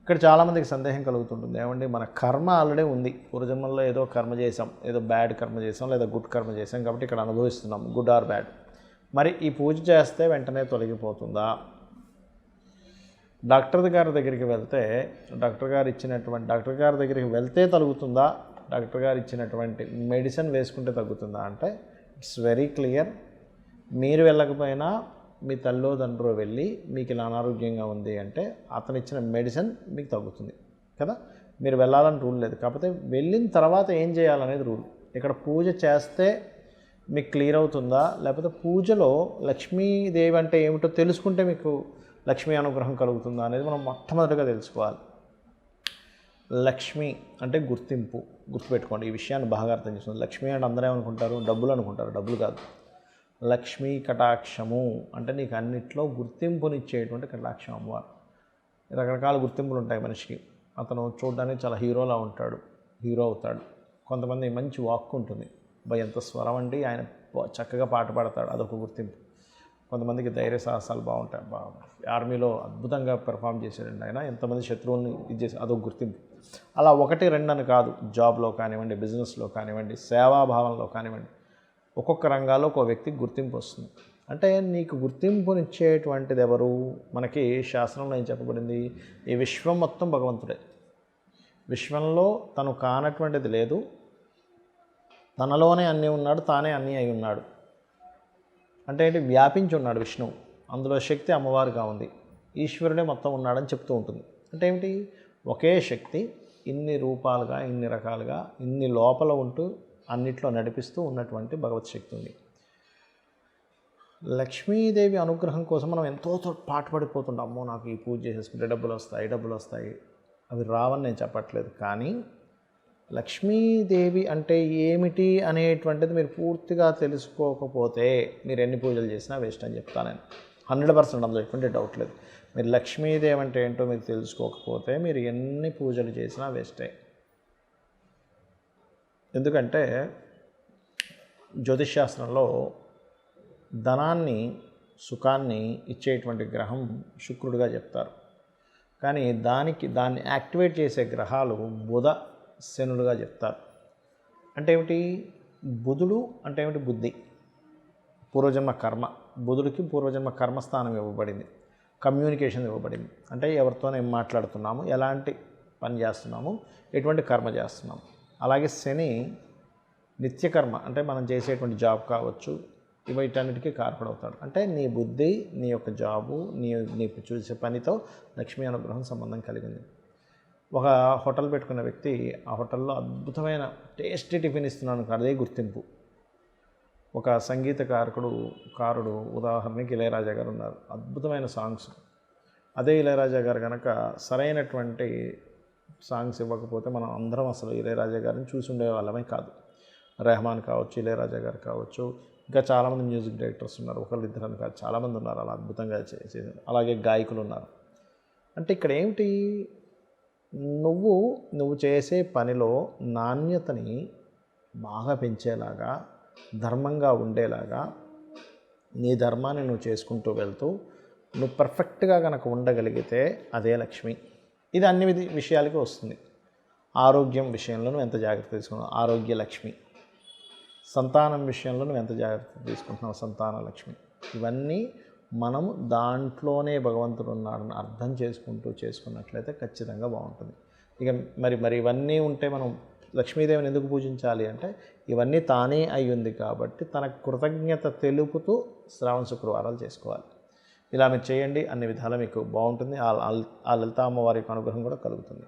ఇక్కడ చాలామందికి సందేహం కలుగుతుంటుంది, ఏమండి మన కర్మ ఆల్రెడీ ఉంది, పూర్వజన్మల్లో ఏదో కర్మ చేసాం, ఏదో బ్యాడ్ కర్మ చేసాం లేదా గుడ్ కర్మ చేసాం కాబట్టి ఇక్కడ అనుభవిస్తున్నాం, గుడ్ ఆర్ బ్యాడ్. మరి ఈ పూజ చేస్తే వెంటనే తొలగిపోతుందా? డాక్టర్ గారి దగ్గరికి వెళ్తే డాక్టర్ గారి దగ్గరికి వెళ్తే తగ్గుతుందా, డాక్టర్ గారు ఇచ్చినటువంటి మెడిసిన్ వేసుకుంటే తగ్గుతుందా అంటే ఇట్స్ వెరీ క్లియర్. మీరు వెళ్ళకపోయినా మీ తల్లిదండ్రులు వెళ్ళి మీకు ఇలా అనారోగ్యంగా ఉంది అంటే అతను ఇచ్చిన మెడిసిన్ మీకు తగ్గుతుంది కదా. మీరు వెళ్ళాలని రూల్ లేదు, కాకపోతే వెళ్ళిన తర్వాత ఏం చేయాలనేది రూల్. ఇక్కడ పూజ చేస్తే మీకు క్లియర్ అవుతుందా, లేకపోతే పూజలో లక్ష్మీదేవి అంటే ఏమిటో తెలుసుకుంటే మీకు లక్ష్మీ అనుగ్రహం కలుగుతుందా అనేది మనం మొట్టమొదటిగా తెలుసుకోవాలి. లక్ష్మి అంటే గుర్తింపు, గుర్తుపెట్టుకోండి. ఈ విషయాన్ని బాగా అర్థం చేసుకోండి. లక్ష్మి అంటే అందరూ ఏమనుకుంటారు, డబ్బులు అనుకుంటారు. డబ్బులు కాదు. లక్ష్మీ కటాక్షము అంటే నీకు అన్నిట్లో గుర్తింపునిచ్చేటువంటి కటాక్షం అమ్మవారు. రకరకాల గుర్తింపులు ఉంటాయి మనిషికి. అతను చూడడానికి చాలా హీరో అవుతాడు. కొంతమంది మంచి వాక్ ఉంటుంది, ఎంత స్వరం అండి, ఆయన చక్కగా పాట పాడతాడు, అదొక గుర్తింపు. కొంతమందికి ధైర్య సాహసాలు బాగుంటాయి, ఆర్మీలో అద్భుతంగా పెర్ఫామ్ చేశాడండి ఆయన, ఎంతమంది శత్రువుల్ని చేసి, అదొక గుర్తింపు. అలా 1-2 అని కాదు, జాబ్లో కానివ్వండి, బిజినెస్లో కానివ్వండి, సేవాభావంలో కానివ్వండి, ఒక్కొక్క రంగాల్లో ఒక వ్యక్తికి గుర్తింపు వస్తుంది. అంటే నీకు గుర్తింపునిచ్చేటువంటిది ఎవరు? మనకి శాస్త్రంలో ఏం చెప్పబడింది, ఈ విశ్వం మొత్తం భగవంతుడే. విశ్వంలో తను కానటువంటిది లేదు, తనలోనే అన్నీ ఉన్నాడు, తానే అన్నీ అయి ఉన్నాడు. అంటే ఏంటి, వ్యాపించి ఉన్నాడు విష్ణువు. అందులో శక్తి అమ్మవారుగా ఉంది. ఈశ్వరుడే మొత్తం ఉన్నాడని చెప్తూ ఉంటుంది. అంటే ఏమిటి, ఒకే శక్తి ఇన్ని రూపాలుగా, ఇన్ని రకాలుగా, ఇన్ని లోపల ఉంటూ అన్నిట్లో నడిపిస్తూ ఉన్నటువంటి భగవత్ శక్తి ఉంది. లక్ష్మీదేవి అనుగ్రహం కోసం మనం ఎంతో పాటుపడిపోతుంటాం. అమ్మో నాకు ఈ పూజ చేసేసుకుంటే డబ్బులు వస్తాయి. అవి రావని నేను చెప్పట్లేదు, కానీ లక్ష్మీదేవి అంటే ఏమిటి అనేటువంటిది మీరు పూర్తిగా తెలుసుకోకపోతే మీరు ఎన్ని పూజలు చేసినా వేస్ట్ అని చెప్తాను నేను. 100% అందులో ఎటువంటి డౌట్ లేదు. మీరు లక్ష్మీదేవి అంటే ఏంటో మీరు తెలుసుకోకపోతే మీరు ఎన్ని పూజలు చేసినా వేస్టే. ఎందుకంటే జ్యోతిష్శాస్త్రంలో ధనాన్ని, సుఖాన్ని ఇచ్చేటువంటి గ్రహం శుక్రుడిగా చెప్తారు. కానీ దాన్ని యాక్టివేట్ చేసే గ్రహాలు బుధ శనులుగా చెప్తారు. అంటే ఏమిటి? బుధుడు అంటే ఏమిటి? బుద్ధి, పూర్వజన్మ కర్మ. బుధుడికి పూర్వజన్మ కర్మస్థానం ఇవ్వబడింది, కమ్యూనికేషన్ ఇవ్వబడింది. అంటే ఎవరితో ఏం మాట్లాడుతున్నాము, ఎలాంటి పని చేస్తున్నాము, ఎటువంటి కర్మ చేస్తున్నాము. అలాగే శని నిత్యకర్మ, అంటే మనం చేసేటువంటి జాబ్ కావచ్చు, వీటన్నిటికీ కారకుడవుతాడు. అంటే నీ బుద్ధి, నీ యొక్క జాబు, నీకు చూసే పనితో లక్ష్మీ అనుగ్రహం సంబంధం కలిగింది. ఒక హోటల్ పెట్టుకున్న వ్యక్తి ఆ హోటల్లో అద్భుతమైన టేస్టీ టిఫిన్ ఇస్తున్నాను, అదే గుర్తింపు. ఒక కారుడు ఉదాహరణకి ఇళయరాజా గారు ఉన్నారు, అద్భుతమైన సాంగ్స్. అదే ఇళయరాజా గారు కనుక సరైనటువంటి సాంగ్స్ ఇవ్వకపోతే మనం అందరం అసలు ఇళయరాజా గారిని చూసి ఉండేవాళ్ళమే కాదు. రెహమాన్ కావచ్చు, ఇళయరాజా గారు కావచ్చు, ఇంకా చాలామంది మ్యూజిక్ డైరెక్టర్స్ ఉన్నారు, ఒకళ్ళు ఇద్దరని కాదు, చాలామంది ఉన్నారు అలా అద్భుతంగా చేసేది. అలాగే గాయకులు ఉన్నారు. అంటే ఇక్కడ ఏమిటి? నువ్వు చేసే పనిలో నాణ్యతని బాగా పెంచేలాగా, ధర్మంగా ఉండేలాగా, నీ ధర్మాన్ని నువ్వు చేసుకుంటూ వెళ్తూ నువ్వు పర్ఫెక్ట్గా కనుక ఉండగలిగితే అదే లక్ష్మి. ఇది అన్ని విషయాలకి వస్తుంది. ఆరోగ్యం విషయంలో నువ్వు ఎంత జాగ్రత్త తీసుకున్నావు, ఆరోగ్య లక్ష్మి. సంతానం విషయంలో నువ్వు ఎంత జాగ్రత్త తీసుకుంటున్నావు, సంతాన లక్ష్మి. ఇవన్నీ మనము దాంట్లోనే భగవంతుడు ఉన్నాడని అర్థం చేసుకున్నట్లయితే ఖచ్చితంగా బాగుంటుంది. ఇక మరి ఇవన్నీ ఉంటే మనం లక్ష్మీదేవిని ఎందుకు పూజించాలి అంటే, ఇవన్నీ తానే అయి ఉంది కాబట్టి తన కృతజ్ఞత తెలుపుతూ శ్రావణ శుక్రవారాలు చేసుకోవాలి. ఇలా మీరు చేయండి, అన్ని విధాలా మీకు బాగుంటుంది. ఆ లలిత అమ్మవారి యొక్క అనుగ్రహం కూడా కలుగుతుంది.